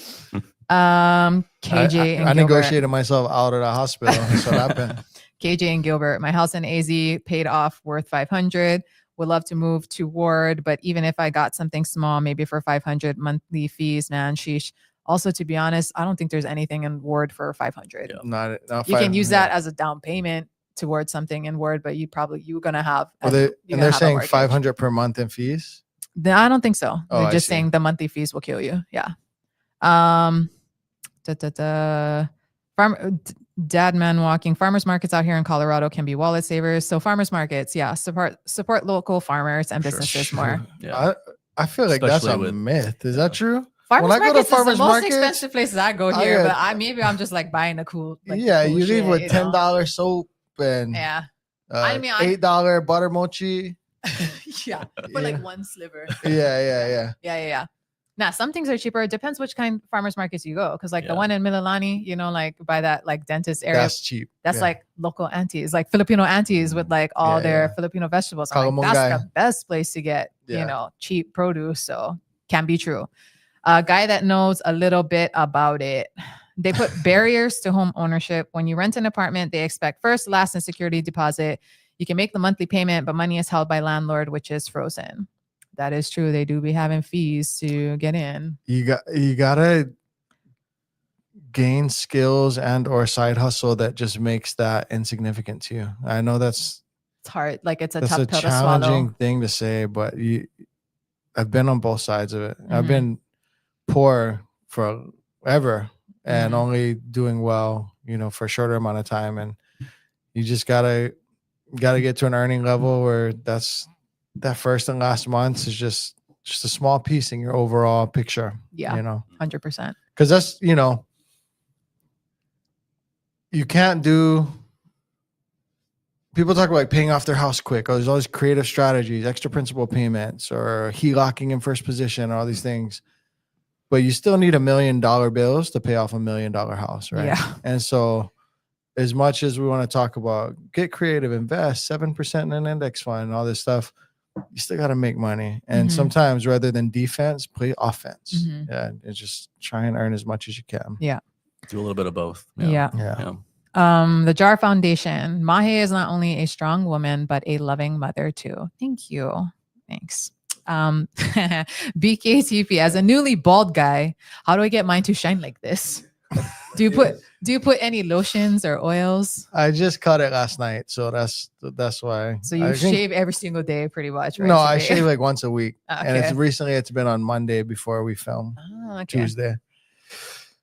[SPEAKER 2] KJ and
[SPEAKER 1] I
[SPEAKER 2] Gilbert.
[SPEAKER 1] negotiated myself out of the hospital. That's what happened.
[SPEAKER 2] KJ and Gilbert, my house in AZ paid off worth 500. Would love to move to Ward, but even if I got something small, maybe for 500 monthly fees, man, sheesh. Also, to be honest, I don't think there's anything in Ward for 500.
[SPEAKER 3] Yeah.
[SPEAKER 1] Not
[SPEAKER 2] You can use that as a down payment towards something in Word, but you're gonna have.
[SPEAKER 1] They're saying 500 per month in fees.
[SPEAKER 2] I don't think so.
[SPEAKER 1] Oh,
[SPEAKER 2] They're
[SPEAKER 1] I
[SPEAKER 2] just
[SPEAKER 1] see.
[SPEAKER 2] saying the monthly fees will kill you. Yeah. Dad man walking. Farmers markets out here in Colorado can be wallet savers. So farmers markets, yeah, support local farmers and businesses more.
[SPEAKER 3] Yeah.
[SPEAKER 1] I feel like that's
[SPEAKER 3] Especially
[SPEAKER 1] a
[SPEAKER 3] with-
[SPEAKER 1] myth. Is that true?
[SPEAKER 2] Farmers
[SPEAKER 1] When I go to
[SPEAKER 2] markets is
[SPEAKER 1] farmers
[SPEAKER 2] the most
[SPEAKER 1] markets,
[SPEAKER 2] expensive places I go
[SPEAKER 1] I
[SPEAKER 2] here,
[SPEAKER 1] get-
[SPEAKER 2] but maybe I'm just like buying a cool. Like,
[SPEAKER 1] yeah,
[SPEAKER 2] the cool
[SPEAKER 1] you leave
[SPEAKER 2] shit,
[SPEAKER 1] with
[SPEAKER 2] you know?
[SPEAKER 1] $10 soap and
[SPEAKER 2] Yeah, I mean, I-
[SPEAKER 1] $8 butter mochi.
[SPEAKER 2] yeah, for
[SPEAKER 1] Yeah.
[SPEAKER 2] like one sliver.
[SPEAKER 1] Yeah.
[SPEAKER 2] Now, some things are cheaper. It depends which kind of farmers markets you go. Because like the
[SPEAKER 3] Yeah.
[SPEAKER 2] one in Mililani, you know, like by that like dentist area,
[SPEAKER 1] That's cheap.
[SPEAKER 2] that's
[SPEAKER 1] Yeah.
[SPEAKER 2] like local aunties, like Filipino aunties with like all
[SPEAKER 1] Yeah,
[SPEAKER 2] their
[SPEAKER 1] yeah.
[SPEAKER 2] Filipino vegetables. I'm like,
[SPEAKER 1] Kalamungay.
[SPEAKER 2] that's the best place to get,
[SPEAKER 1] Yeah.
[SPEAKER 2] you know, cheap produce. So can be true. A guy that knows a little bit about it. They put barriers to home ownership. When you rent an apartment, they expect first, last, and security deposit. You can make the monthly payment, but money is held by landlord, which is frozen. That is true. They do be having fees to get in.
[SPEAKER 1] You gotta gain skills and or side hustle that just makes that insignificant to you. I know that's
[SPEAKER 2] It's hard. Like it's a
[SPEAKER 1] that's
[SPEAKER 2] tough
[SPEAKER 1] a
[SPEAKER 2] pill to
[SPEAKER 1] challenging
[SPEAKER 2] swallow.
[SPEAKER 1] thing to say, but I've been on both sides of it. I've
[SPEAKER 2] Mhm.
[SPEAKER 1] been poor forever and
[SPEAKER 2] Mhm.
[SPEAKER 1] only doing well, for a shorter amount of time. And you just gotta get to an earning level where that first and last months is just a small piece in your overall picture.
[SPEAKER 2] Yeah. 100%.
[SPEAKER 1] Because that's you can't do. People talk about like paying off their house quick. There's all these creative strategies, extra principal payments, or HELOCing in first position, all these things. But you still need $1 million bills to pay off $1 million house, right?
[SPEAKER 2] Yeah.
[SPEAKER 1] And so, as much as we want to talk about get creative, invest 7% in an index fund, and all this stuff, you still got to make money. And
[SPEAKER 2] Mhm.
[SPEAKER 1] sometimes, rather than defense, play offense.
[SPEAKER 2] Mhm.
[SPEAKER 1] Yeah, and just try and earn as much as you can.
[SPEAKER 3] Do a little bit of both.
[SPEAKER 2] Yeah.
[SPEAKER 1] Yeah.
[SPEAKER 2] The JAR Foundation. Mahe is not only a strong woman, but a loving mother too. Thank you. Thanks. BKTP, as a newly bald guy, how do I get mine to shine like this? Do you put any lotions or oils?
[SPEAKER 1] I just cut it last night, so that's why.
[SPEAKER 2] So you
[SPEAKER 1] I think-
[SPEAKER 2] shave every single day pretty much, right?
[SPEAKER 1] No,
[SPEAKER 2] So
[SPEAKER 1] I
[SPEAKER 2] they-
[SPEAKER 1] shave like once a week, and
[SPEAKER 2] Okay.
[SPEAKER 1] it's been on Monday before we film.
[SPEAKER 2] Oh, okay.
[SPEAKER 1] Tuesday.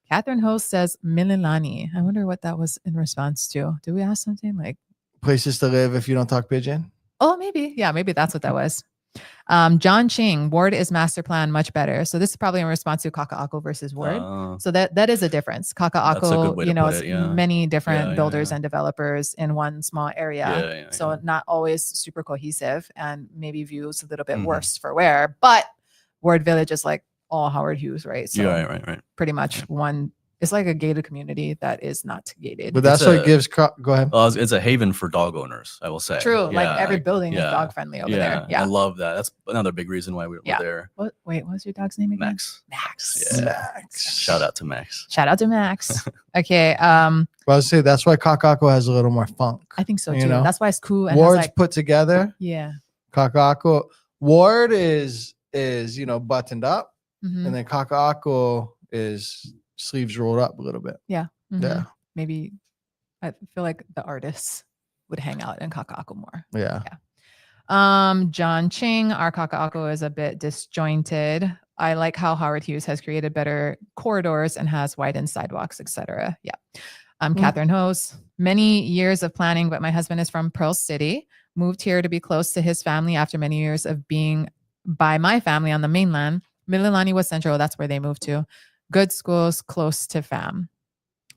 [SPEAKER 2] Catherine Host says Mililani. I wonder what that was in response to. Did we ask something like,
[SPEAKER 1] Places to live if you don't talk pigeon.
[SPEAKER 2] oh, maybe. Yeah, maybe that's what that was. John Ching, Ward is master plan much better. So this is probably in response to Kaka'ako versus Ward. So that is a difference.
[SPEAKER 3] That's a good
[SPEAKER 2] Kaka'ako,
[SPEAKER 3] way to
[SPEAKER 2] it's
[SPEAKER 3] put it, yeah.
[SPEAKER 2] many different
[SPEAKER 3] Yeah,
[SPEAKER 2] builders
[SPEAKER 3] yeah.
[SPEAKER 2] and developers in one small area.
[SPEAKER 3] Yeah,
[SPEAKER 2] So not always super cohesive and maybe views a little bit
[SPEAKER 3] Mhm.
[SPEAKER 2] worse for wear. But Ward Village is like all Howard Hughes, right? So
[SPEAKER 3] Yeah, right.
[SPEAKER 2] pretty much one. It's like a gated community that is not gated.
[SPEAKER 1] But that's
[SPEAKER 3] It's
[SPEAKER 1] what
[SPEAKER 3] a-
[SPEAKER 1] gives. Go ahead.
[SPEAKER 3] It's a haven for dog owners, I will say.
[SPEAKER 2] True. Like
[SPEAKER 3] Yeah,
[SPEAKER 2] every building is
[SPEAKER 3] yeah,
[SPEAKER 2] dog friendly over
[SPEAKER 3] yeah,
[SPEAKER 2] there. Yeah.
[SPEAKER 3] I love that. That's another big reason why we're
[SPEAKER 2] Yeah.
[SPEAKER 3] there.
[SPEAKER 2] What was your dog's name again?
[SPEAKER 3] Max.
[SPEAKER 2] Max.
[SPEAKER 3] Yeah.
[SPEAKER 1] Max.
[SPEAKER 3] Shout out to Max.
[SPEAKER 2] Shout out to Max. Okay.
[SPEAKER 1] Well, I would say that's why Kakako has a little more funk.
[SPEAKER 2] I think so
[SPEAKER 1] You
[SPEAKER 2] too.
[SPEAKER 1] know?
[SPEAKER 2] That's why it's cool. And
[SPEAKER 1] Ward's
[SPEAKER 2] has like,
[SPEAKER 1] put together.
[SPEAKER 2] yeah.
[SPEAKER 1] Kakako. Ward is buttoned up,
[SPEAKER 2] Mhm.
[SPEAKER 1] and then Kakako is sleeves rolled up a little bit.
[SPEAKER 2] Mhm.
[SPEAKER 1] Yeah.
[SPEAKER 2] Maybe I feel like the artists would hang out in Kaka'ako more.
[SPEAKER 1] Yeah.
[SPEAKER 2] John Ching, our Kaka'ako is a bit disjointed. I like how Howard Hughes has created better corridors and has widened sidewalks, etc. Yeah. Catherine Hose, many years of planning, but my husband is from Pearl City, moved here to be close to his family after many years of being by my family on the mainland. Mililani was central. That's where they moved to. Good schools close to fam.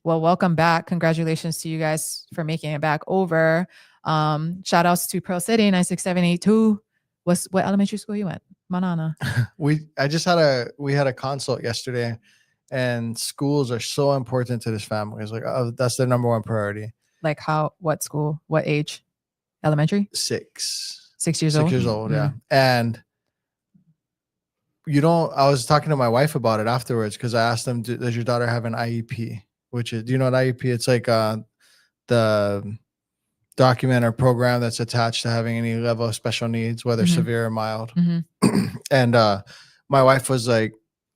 [SPEAKER 2] Well, welcome back. Congratulations to you guys for making it back over. Shout outs to Pearl City 96782. What elementary school you went? Manana.
[SPEAKER 1] We had a consult yesterday, and schools are so important to this family. It's like, oh, that's their number one priority.
[SPEAKER 2] Like what school, what age? Elementary?
[SPEAKER 1] 6.
[SPEAKER 2] 6 years
[SPEAKER 1] 6
[SPEAKER 2] old?
[SPEAKER 1] years old, yeah. And I was talking to my wife about it afterwards because I asked them, does your daughter have an IEP? Which is, do you know what IEP? It's like the document or program that's attached to having any level of special needs, whether
[SPEAKER 2] Mhm.
[SPEAKER 1] severe or mild.
[SPEAKER 2] Mm-hmm.
[SPEAKER 1] And my wife was like,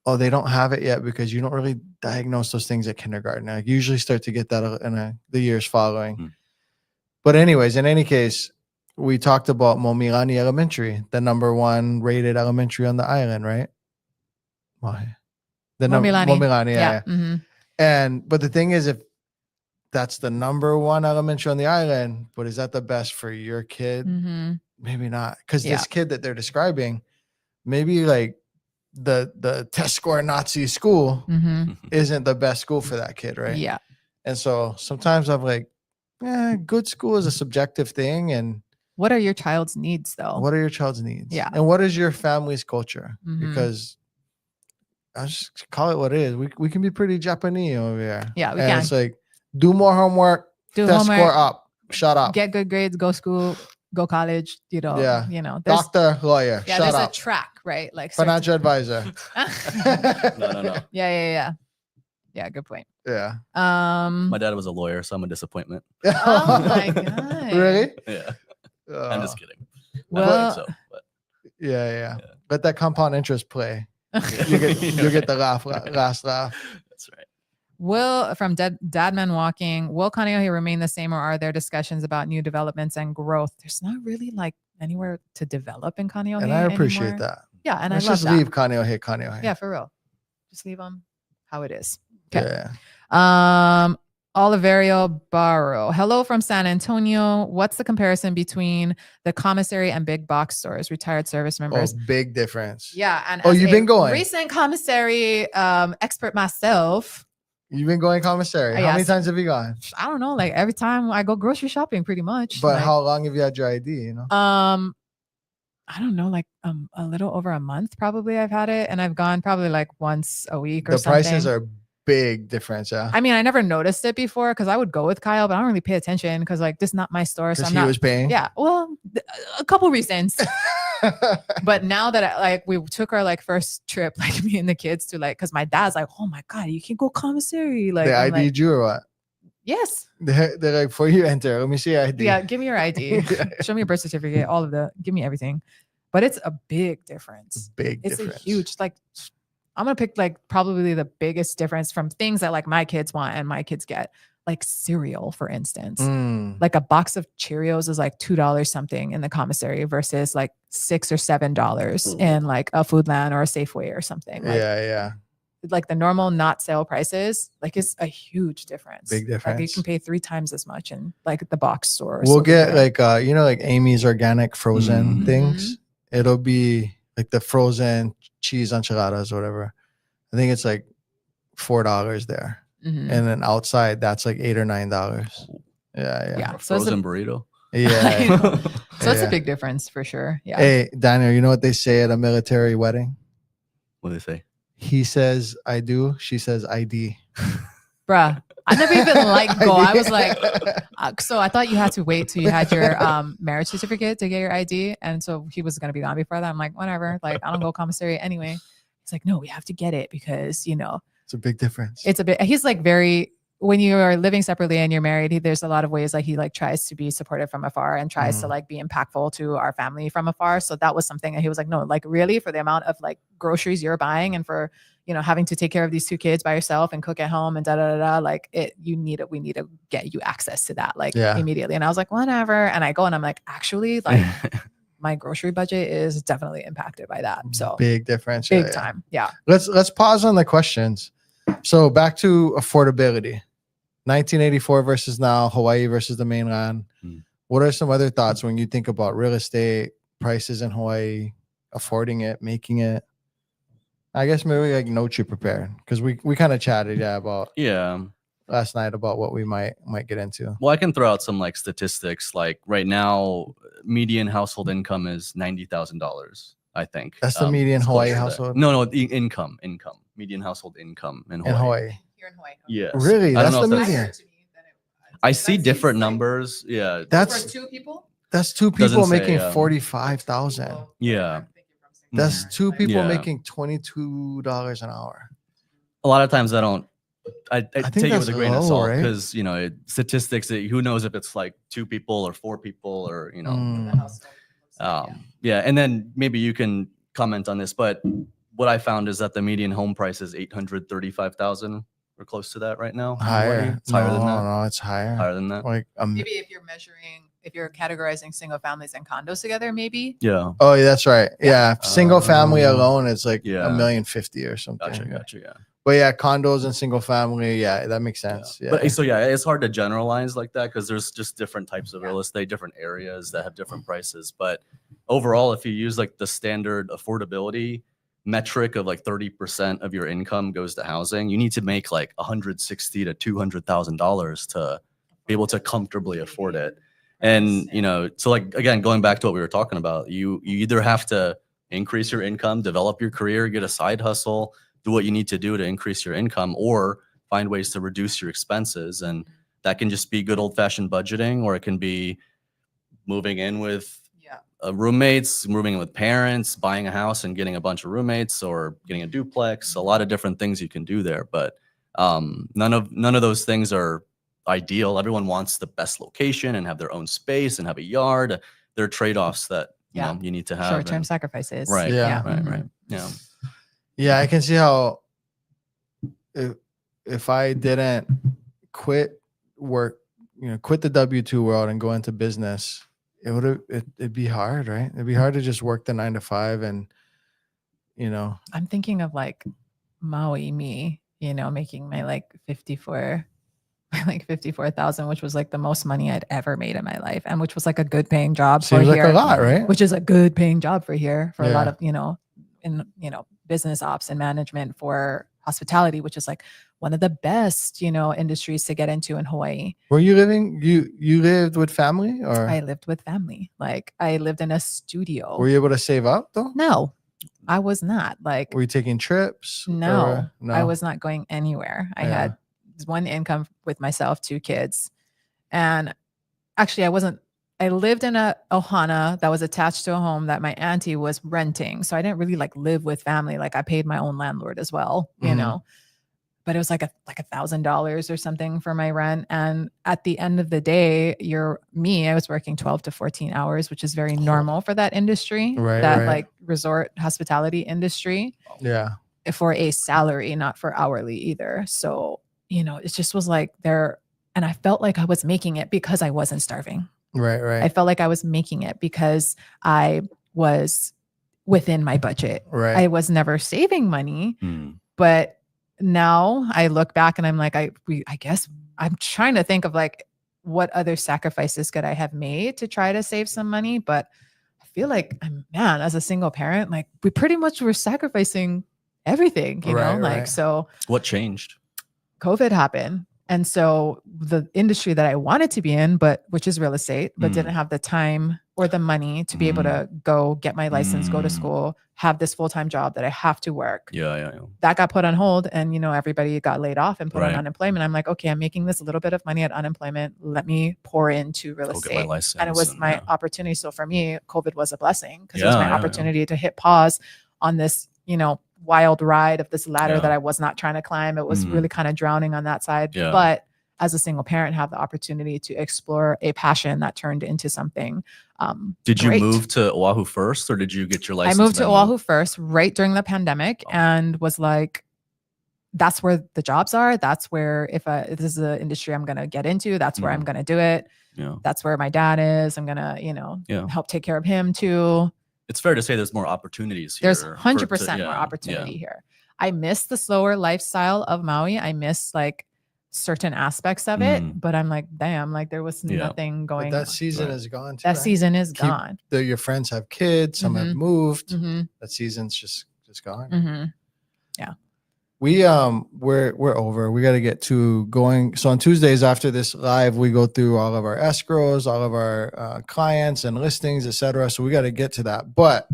[SPEAKER 1] oh, they don't have it yet because you don't really diagnose those things at kindergarten. I usually start to get that in the years following.
[SPEAKER 3] Mm.
[SPEAKER 1] But anyways, in any case, we talked about Momilani Elementary, the #1 rated elementary on the island, right? Why? Momilani, yeah.
[SPEAKER 2] Mm-hmm.
[SPEAKER 1] And but the thing is, if that's the #1 elementary on the island, but is that the best for your kid?
[SPEAKER 2] Mm-hmm.
[SPEAKER 1] Maybe not, because
[SPEAKER 2] Yeah.
[SPEAKER 1] this kid that they're describing, maybe like the test score Nazi school
[SPEAKER 2] Mm-hmm.
[SPEAKER 1] isn't the best school for that kid, right?
[SPEAKER 2] Yeah.
[SPEAKER 1] And so sometimes I'm like, good school is a subjective thing, and
[SPEAKER 2] What are your child's needs though?
[SPEAKER 1] what are your child's needs?
[SPEAKER 2] Yeah.
[SPEAKER 1] And what is your family's culture?
[SPEAKER 2] Mhm.
[SPEAKER 1] Because I just call it what it is. We can be pretty Japanese over here.
[SPEAKER 2] Yeah, we
[SPEAKER 1] and
[SPEAKER 2] can.
[SPEAKER 1] It's like, do more homework,
[SPEAKER 2] Do
[SPEAKER 1] test
[SPEAKER 2] homework,
[SPEAKER 1] score up, shut up.
[SPEAKER 2] get good grades, go school, go college,
[SPEAKER 1] Yeah.
[SPEAKER 2] there's,
[SPEAKER 1] Doctor, lawyer,
[SPEAKER 2] yeah,
[SPEAKER 1] shut
[SPEAKER 2] there's
[SPEAKER 1] up.
[SPEAKER 2] a track, right? Like
[SPEAKER 1] Financial advisor.
[SPEAKER 3] No.
[SPEAKER 2] Yeah. Good point.
[SPEAKER 1] Yeah.
[SPEAKER 3] My dad was a lawyer, so I'm a disappointment.
[SPEAKER 2] Oh my God.
[SPEAKER 1] Really?
[SPEAKER 3] Yeah. I'm just kidding. I
[SPEAKER 2] Well-
[SPEAKER 3] don't think so, but
[SPEAKER 1] Yeah. Let that compound interest play. You get the last laugh.
[SPEAKER 3] that's right.
[SPEAKER 2] Will from Dadman Walking, will Kaneohe remain the same, or are there discussions about new developments and growth? There's not really like anywhere to develop in Kaneohe
[SPEAKER 1] And I appreciate
[SPEAKER 2] anymore.
[SPEAKER 1] that.
[SPEAKER 2] Yeah, and
[SPEAKER 1] Let's
[SPEAKER 2] I love
[SPEAKER 1] just
[SPEAKER 2] that.
[SPEAKER 1] leave Kaneohe.
[SPEAKER 2] Yeah, for real. Just leave them how it is.
[SPEAKER 1] Yeah.
[SPEAKER 2] Oliverio Barro. Hello from San Antonio. What's the comparison between the commissary and big box stores, retired service members?
[SPEAKER 1] Oh, big difference.
[SPEAKER 2] Yeah. And
[SPEAKER 1] Oh,
[SPEAKER 2] as
[SPEAKER 1] you've
[SPEAKER 2] a
[SPEAKER 1] been going?
[SPEAKER 2] recent commissary expert myself,
[SPEAKER 1] You've been going commissary. How many
[SPEAKER 2] Yes.
[SPEAKER 1] times have you gone?
[SPEAKER 2] I don't know, like every time I go grocery shopping, pretty much.
[SPEAKER 1] But
[SPEAKER 2] like,
[SPEAKER 1] how long have you had your ID? You know?
[SPEAKER 2] I don't know, like a little over a month probably I've had it, and I've gone probably like once a week or
[SPEAKER 1] The
[SPEAKER 2] something.
[SPEAKER 1] prices are big difference, yeah.
[SPEAKER 2] I mean, I never noticed it before because I would go with Kyle, but I don't really pay attention because like this is not my store, so
[SPEAKER 1] Because
[SPEAKER 2] I'm
[SPEAKER 1] he
[SPEAKER 2] not.
[SPEAKER 1] was paying.
[SPEAKER 2] Yeah, well, a couple reasons. But now that we took our like first trip, like me and the kids to like, because my dad's like, oh my God, you can go commissary. Like,
[SPEAKER 1] They
[SPEAKER 2] I'm
[SPEAKER 1] ID'd
[SPEAKER 2] like,
[SPEAKER 1] you or what?
[SPEAKER 2] yes.
[SPEAKER 1] They're like, before you enter, let me see your ID.
[SPEAKER 2] Yeah, give me your ID. Show me your birth certificate, all of give me everything. But it's a big difference.
[SPEAKER 1] Big
[SPEAKER 2] It's
[SPEAKER 1] difference.
[SPEAKER 2] a huge, like, I'm going to pick like probably the biggest difference from things that like my kids want and my kids get, like cereal, for instance. Like a box of Cheerios is like $2 something in the commissary versus like $6 or $7 in like a Foodland or a Safeway or something. Like,
[SPEAKER 1] Yeah.
[SPEAKER 2] like the normal not sale prices, like it's a huge difference.
[SPEAKER 1] Big
[SPEAKER 2] Like you
[SPEAKER 1] difference.
[SPEAKER 2] can pay 3 times as much in like the box store. or
[SPEAKER 1] We'll
[SPEAKER 2] something
[SPEAKER 1] get
[SPEAKER 2] like
[SPEAKER 1] like like Amy's organic frozen
[SPEAKER 3] Mhm.
[SPEAKER 1] things. It'll be like the frozen cheese enchiladas or whatever. I think it's like $4 there.
[SPEAKER 2] Mhm.
[SPEAKER 1] And then outside that's like $8 or $9. Yeah.
[SPEAKER 2] Yeah.
[SPEAKER 3] A
[SPEAKER 2] So it's a,
[SPEAKER 3] frozen burrito.
[SPEAKER 1] Yeah.
[SPEAKER 2] so it's a
[SPEAKER 1] Yeah.
[SPEAKER 2] big difference for sure. Yeah.
[SPEAKER 1] Hey, Daniel, you know what they say at a military wedding?
[SPEAKER 3] What do they say?
[SPEAKER 1] He says I do, she says ID.
[SPEAKER 2] Bruh. I never even like go. I was like, so I thought you had to wait till you had your marriage certificate to get your ID. And so he was going to be gone before that. I'm like, whatever. Like, I don't go commissary anyway. He's like, no, we have to get it because,
[SPEAKER 1] It's a big difference.
[SPEAKER 2] it's a bit, he's like when you are living separately and you're married, there's a lot of ways like he like tries to be supportive from afar and tries to like be impactful to our family from afar. So that was something that he was like, no, like really for the amount of like groceries you're buying and for, having to take care of these 2 kids by yourself and cook at home and like we need to get you access to that like immediately. And I was like, whatever. And I go and I'm like, actually like my grocery budget is definitely impacted by that. So
[SPEAKER 1] big difference.
[SPEAKER 2] big time. Yeah.
[SPEAKER 1] Let's pause on the questions. So back to affordability. 1984 versus now, Hawaii versus the mainland. What are some other thoughts when you think about real estate prices in Hawaii, affording it, making it? I guess maybe like notes you prepared because we kind of chatted about last night about what we might get into.
[SPEAKER 3] Well, I can throw out some like statistics. Like right now, median household income is $90,000. I think
[SPEAKER 1] That's the median
[SPEAKER 3] it's
[SPEAKER 1] Hawaii
[SPEAKER 3] close to that.
[SPEAKER 1] household?
[SPEAKER 3] No, income, median household income in Hawaii.
[SPEAKER 1] In Hawaii.
[SPEAKER 2] Here in Hawaii.
[SPEAKER 3] Yes.
[SPEAKER 1] Really?
[SPEAKER 3] I don't
[SPEAKER 1] That's
[SPEAKER 3] know
[SPEAKER 1] the
[SPEAKER 3] if
[SPEAKER 1] median.
[SPEAKER 3] I see
[SPEAKER 2] That
[SPEAKER 3] different
[SPEAKER 2] seems like-
[SPEAKER 3] numbers. Yeah.
[SPEAKER 1] That's
[SPEAKER 2] For 2 people.
[SPEAKER 1] that's two
[SPEAKER 3] Doesn't
[SPEAKER 1] people
[SPEAKER 3] say,
[SPEAKER 1] making 45,000.
[SPEAKER 3] Yeah.
[SPEAKER 1] That's two people
[SPEAKER 3] Yeah.
[SPEAKER 1] making $22 an hour.
[SPEAKER 3] A lot of times I
[SPEAKER 1] think
[SPEAKER 3] take it
[SPEAKER 1] that's
[SPEAKER 3] with a grain of
[SPEAKER 1] low,
[SPEAKER 3] salt
[SPEAKER 1] right?
[SPEAKER 3] because, statistics, who knows if it's like 2 people or 4 people or, yeah. And then maybe you can comment on this, but what I found is that the median home price is 835,000 or close to that right now. in Hawaii.
[SPEAKER 1] Higher.
[SPEAKER 3] It's higher than that.
[SPEAKER 1] No, it's higher.
[SPEAKER 3] Higher than that.
[SPEAKER 1] Like
[SPEAKER 2] Maybe if you're categorizing single families and condos together, maybe.
[SPEAKER 3] Yeah.
[SPEAKER 1] oh, yeah, that's right. Yeah, single family alone is like
[SPEAKER 3] yeah.
[SPEAKER 1] $1,050,000 or something.
[SPEAKER 3] Gotcha. Yeah.
[SPEAKER 1] But yeah, condos and single family, yeah, that makes sense. Yeah.
[SPEAKER 3] But so yeah, it's hard to generalize like that because there's just different types of real estate, different areas that have different prices. But overall, if you use like the standard affordability metric of like 30% of your income goes to housing, you need to make like $160,000 to $200,000 to be able to comfortably afford it. And so like again, going back to what we were talking about, you either have to increase your income, develop your career, get a side hustle, do what you need to do to increase your income, or find ways to reduce your expenses. And that can just be good old fashioned budgeting, or it can be moving in with roommates, moving in with parents, buying a house and getting a bunch of roommates, or getting a duplex. A lot of different things you can do there, but none of those things are ideal. Everyone wants the best location and have their own space and have a yard. There are trade-offs that you need to have.
[SPEAKER 2] Short-term sacrifices.
[SPEAKER 3] Right.
[SPEAKER 1] Yeah.
[SPEAKER 3] Right. Yeah.
[SPEAKER 1] Yeah, I can see how if I didn't quit work, quit the W-2 world and go into business, it'd be hard, right? It'd be hard to just work the 9 to 5 and
[SPEAKER 2] I'm thinking of like Maui, making my like 54,000, which was like the most money I'd ever made in my life, and which was like a good paying job
[SPEAKER 1] seems
[SPEAKER 2] for
[SPEAKER 1] like
[SPEAKER 2] here,
[SPEAKER 1] a lot, right?
[SPEAKER 2] which is a good paying job for here for a lot
[SPEAKER 1] Yeah.
[SPEAKER 2] of in business ops and management for hospitality, which is like one of the best industries to get into in Hawaii.
[SPEAKER 1] Were you living? You lived with family, or
[SPEAKER 2] I lived with family. Like I lived in a studio.
[SPEAKER 1] were you able to save up though?
[SPEAKER 2] No, I was not. Like
[SPEAKER 1] Were you taking trips?
[SPEAKER 2] no,
[SPEAKER 1] or-
[SPEAKER 2] I was not going anywhere. I had one income with myself, 2 kids. And actually I lived in a ohana that was attached to a home that my auntie was renting. So I didn't really like live with family. Like I paid my own landlord as well, but it was like $1,000 or something for my rent. And at the end of the day, I was working 12 to 14 hours, which is very normal for that industry,
[SPEAKER 1] Right.
[SPEAKER 2] like resort hospitality industry.
[SPEAKER 1] Yeah.
[SPEAKER 2] For a salary, not for hourly either. So, it just was like there, and I felt like I was making it because I wasn't starving.
[SPEAKER 1] Right.
[SPEAKER 2] I felt like I was making it because I was within my budget.
[SPEAKER 1] Right.
[SPEAKER 2] I was never saving money, but now I look back and I'm like, I guess I'm trying to think of like what other sacrifices could I have made to try to save some money. But I feel like, man, as a single parent, like we pretty much were sacrificing everything,
[SPEAKER 1] Right.
[SPEAKER 2] so
[SPEAKER 3] What changed?
[SPEAKER 2] COVID happened. And so the industry that I wanted to be in, which is real estate, but didn't have the time or the money to be able to go get my license, go to school, have this full-time job that I have to work.
[SPEAKER 3] Yeah.
[SPEAKER 2] That got put on hold, and everybody got laid off and put on
[SPEAKER 3] Right.
[SPEAKER 2] unemployment. I'm like, okay, I'm making this little bit of money at unemployment. Let me pour into real
[SPEAKER 3] Go
[SPEAKER 2] estate.
[SPEAKER 3] get my license.
[SPEAKER 2] And it was my opportunity. So for me, COVID was a blessing because it was my opportunity to hit pause on this, wild ride of this ladder that I was not trying to climb. It was really kind of drowning on that side.
[SPEAKER 3] Yeah.
[SPEAKER 2] But as a single parent, have the opportunity to explore a passion that turned into something.
[SPEAKER 3] Did you
[SPEAKER 2] great.
[SPEAKER 3] move to Oahu first, or did you get your license?
[SPEAKER 2] I moved to
[SPEAKER 3] then?
[SPEAKER 2] Oahu first, right during the pandemic, and was like, that's where the jobs are. That's where, if this is an industry I'm going to get into, that's where I'm going to do it.
[SPEAKER 3] Yeah.
[SPEAKER 2] That's where my dad is. I'm going to, help take care of him too.
[SPEAKER 3] It's fair to say there's more opportunities here.
[SPEAKER 2] There's 100% more opportunity here. I miss the slower lifestyle of Maui. I miss like certain aspects of it, but I'm like, damn, like there was nothing going.
[SPEAKER 1] But that season is gone too.
[SPEAKER 2] That
[SPEAKER 1] right?
[SPEAKER 2] season is gone.
[SPEAKER 1] Your friends have kids. Some have moved. That season's just gone.
[SPEAKER 2] Yeah.
[SPEAKER 1] We're over. We got to get to going. So on Tuesdays after this live, we go through all of our escrows, all of our clients and listings, etc. So we got to get to that. But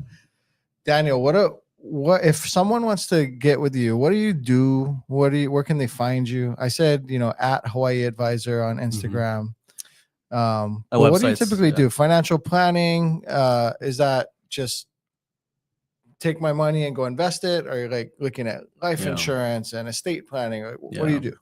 [SPEAKER 1] Daniel, what if someone wants to get with you? What do you do? Where can they find you? I said, at Hawaii Advisor on Instagram. But what do you typically do? Financial planning? Is that just take my money and go invest it? Or are you like looking at life insurance and estate planning? What do you do?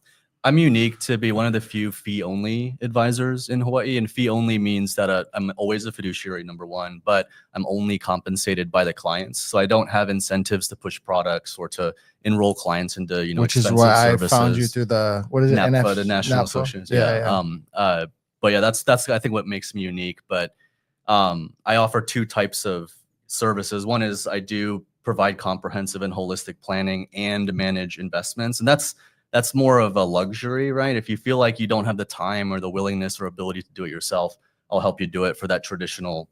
[SPEAKER 3] I'm unique to be one of the few fee-only advisors in Hawaii, and fee-only means that I'm always a fiduciary, number one, but I'm only compensated by the clients. So I don't have incentives to push products or to enroll clients into,
[SPEAKER 1] which is why services. I found you through the, what is it?
[SPEAKER 3] NAPFA, the National Association. Yeah. But yeah, that's I think what makes me unique. But I offer two types of services. One is I do provide comprehensive and holistic planning and manage investments, and that's more of a luxury, right? If you feel like you don't have the time or the willingness or ability to do it yourself, I'll help you do it for that traditional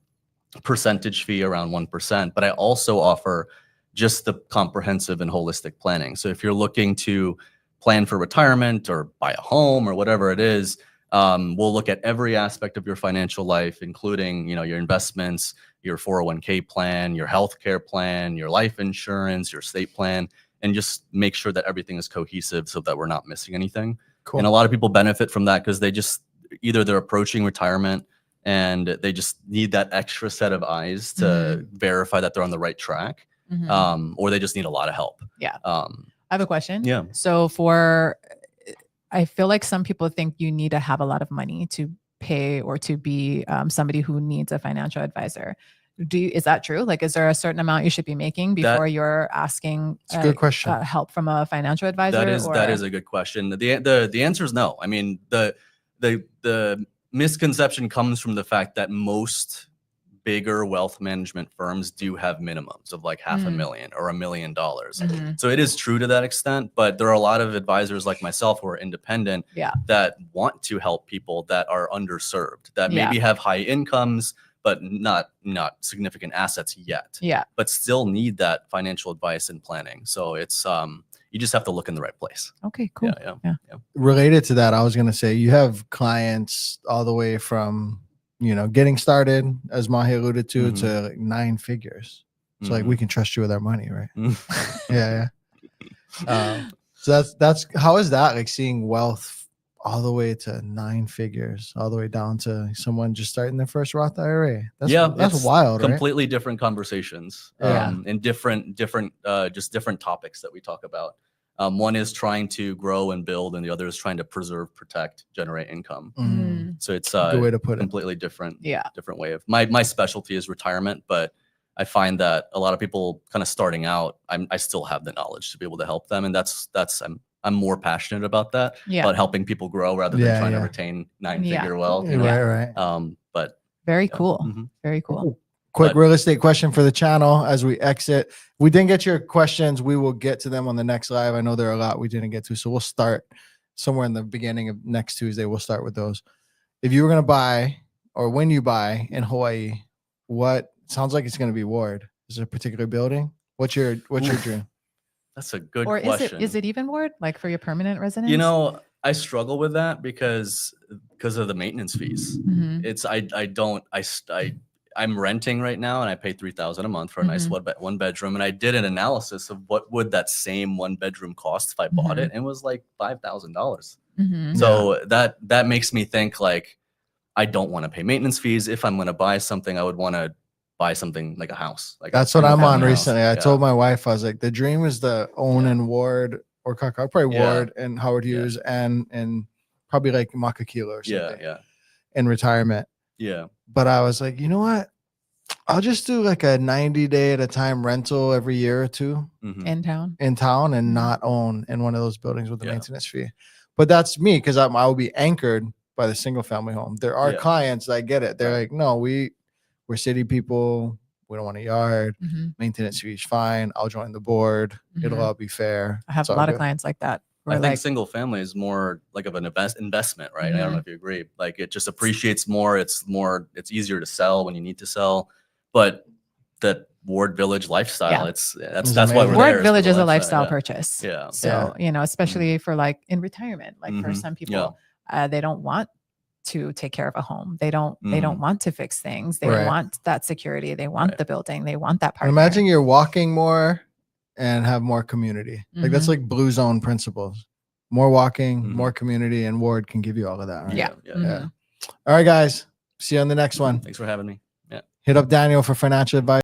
[SPEAKER 3] percentage fee around 1%. But I also offer just the comprehensive and holistic planning. So if you're looking to plan for retirement or buy a home or whatever it is, we'll look at every aspect of your financial life, including, your investments, your 401k plan, your healthcare plan, your life insurance, your estate plan, and just make sure that everything is cohesive so that we're not missing anything. Cool. And a lot of people benefit from that because they just either they're approaching retirement and they just need that extra set of eyes to verify that they're on the right track, or they just need a lot of help.
[SPEAKER 2] Yeah. I have a question.
[SPEAKER 3] Yeah.
[SPEAKER 2] So I feel like some people think you need to have a lot of money to pay or to be somebody who needs a financial advisor. Is that true? Like, is there a certain amount you should be making before you're asking
[SPEAKER 1] a good question.
[SPEAKER 2] Help from a financial advisor?
[SPEAKER 3] That is a good question. The answer is no. I mean, the misconception comes from the fact that most bigger wealth management firms do have minimums of like $500,000 or $1 million. So it is true to that extent, but there are a lot of advisors like myself who are independent that want to help people that are underserved, that maybe have high incomes, but not significant assets yet, but still need that financial advice and planning. So it's, you just have to look in the right place.
[SPEAKER 2] Okay, cool. Yeah.
[SPEAKER 1] Related to that, I was going to say, you have clients all the way from, getting started, as Mahi alluded to like 9 figures. So like, we can trust you with our money, right? Yeah. So that's, how is that like seeing wealth all the way to 9 figures, all the way down to someone just starting their first Roth IRA? That's wild, right?
[SPEAKER 3] Completely different conversations, and different topics that we talk about. One is trying to grow and build, and the other is trying to preserve, protect, generate income. So it's a
[SPEAKER 1] good way to put
[SPEAKER 3] completely different way of my specialty is retirement, but I find that a lot of people kind of starting out, I still have the knowledge to be able to help them, and I'm more passionate about that, about helping people grow rather than trying to retain 9-figure wealth.
[SPEAKER 1] Right.
[SPEAKER 3] But
[SPEAKER 2] very cool. Very cool.
[SPEAKER 1] Quick real estate question for the channel as we exit. We didn't get your questions. We will get to them on the next live. I know there are a lot we didn't get to, so we'll start somewhere in the beginning of next Tuesday. We'll start with those. If you were going to buy, or when you buy in Hawaii, what sounds like it's going to be Ward? Is there a particular building? What's your dream?
[SPEAKER 3] That's a good
[SPEAKER 2] or
[SPEAKER 3] question.
[SPEAKER 2] Is it even Ward, like for your permanent residence?
[SPEAKER 3] I struggle with that because of the maintenance fees. It's I'm renting right now, and I pay $3,000 a month for a nice one bedroom. And I did an analysis of what would that same 1 bedroom cost if I bought it, and it was like $5,000. So that makes me think like I don't want to pay maintenance fees. If I'm going to buy something, I would want to buy something like a house. Like
[SPEAKER 1] that's what I'm on recently. I told my wife, I was like, the dream is to own in Ward or Kaka, probably Ward and Howard Hughes and probably like Makakila or something. In retirement. But I was like, you know what? I'll just do like a 90-day at a time rental every year or two
[SPEAKER 2] in town
[SPEAKER 1] and not own in one of those buildings with the maintenance fee. But that's me, because I will be anchored by the single family home. There are clients that get it. They're like, no, we're city people. We don't want a yard. Maintenance fee is fine. I'll join the board. It'll all be fair.
[SPEAKER 2] I have a lot of clients like that.
[SPEAKER 3] I think single family is more like of an investment, right? I don't know if you agree. Like it just appreciates more. It's easier to sell when you need to sell. But that Ward Village lifestyle, that's why we're
[SPEAKER 2] Ward Village is a lifestyle purchase. So,
[SPEAKER 3] Yeah.
[SPEAKER 2] Especially for like in retirement, like for some people, they don't want to take care of a home. They don't want to fix things. They want that security. They want the building. They want that partner.
[SPEAKER 1] Imagine you're walking more and have more community. Like that's like blue zone principles. More walking, more community, and Ward can give you all of that. Right?
[SPEAKER 2] Yeah.
[SPEAKER 1] All right, guys. See you on the next one.
[SPEAKER 3] Thanks for having me.
[SPEAKER 1] Hit up Daniel for financial advice.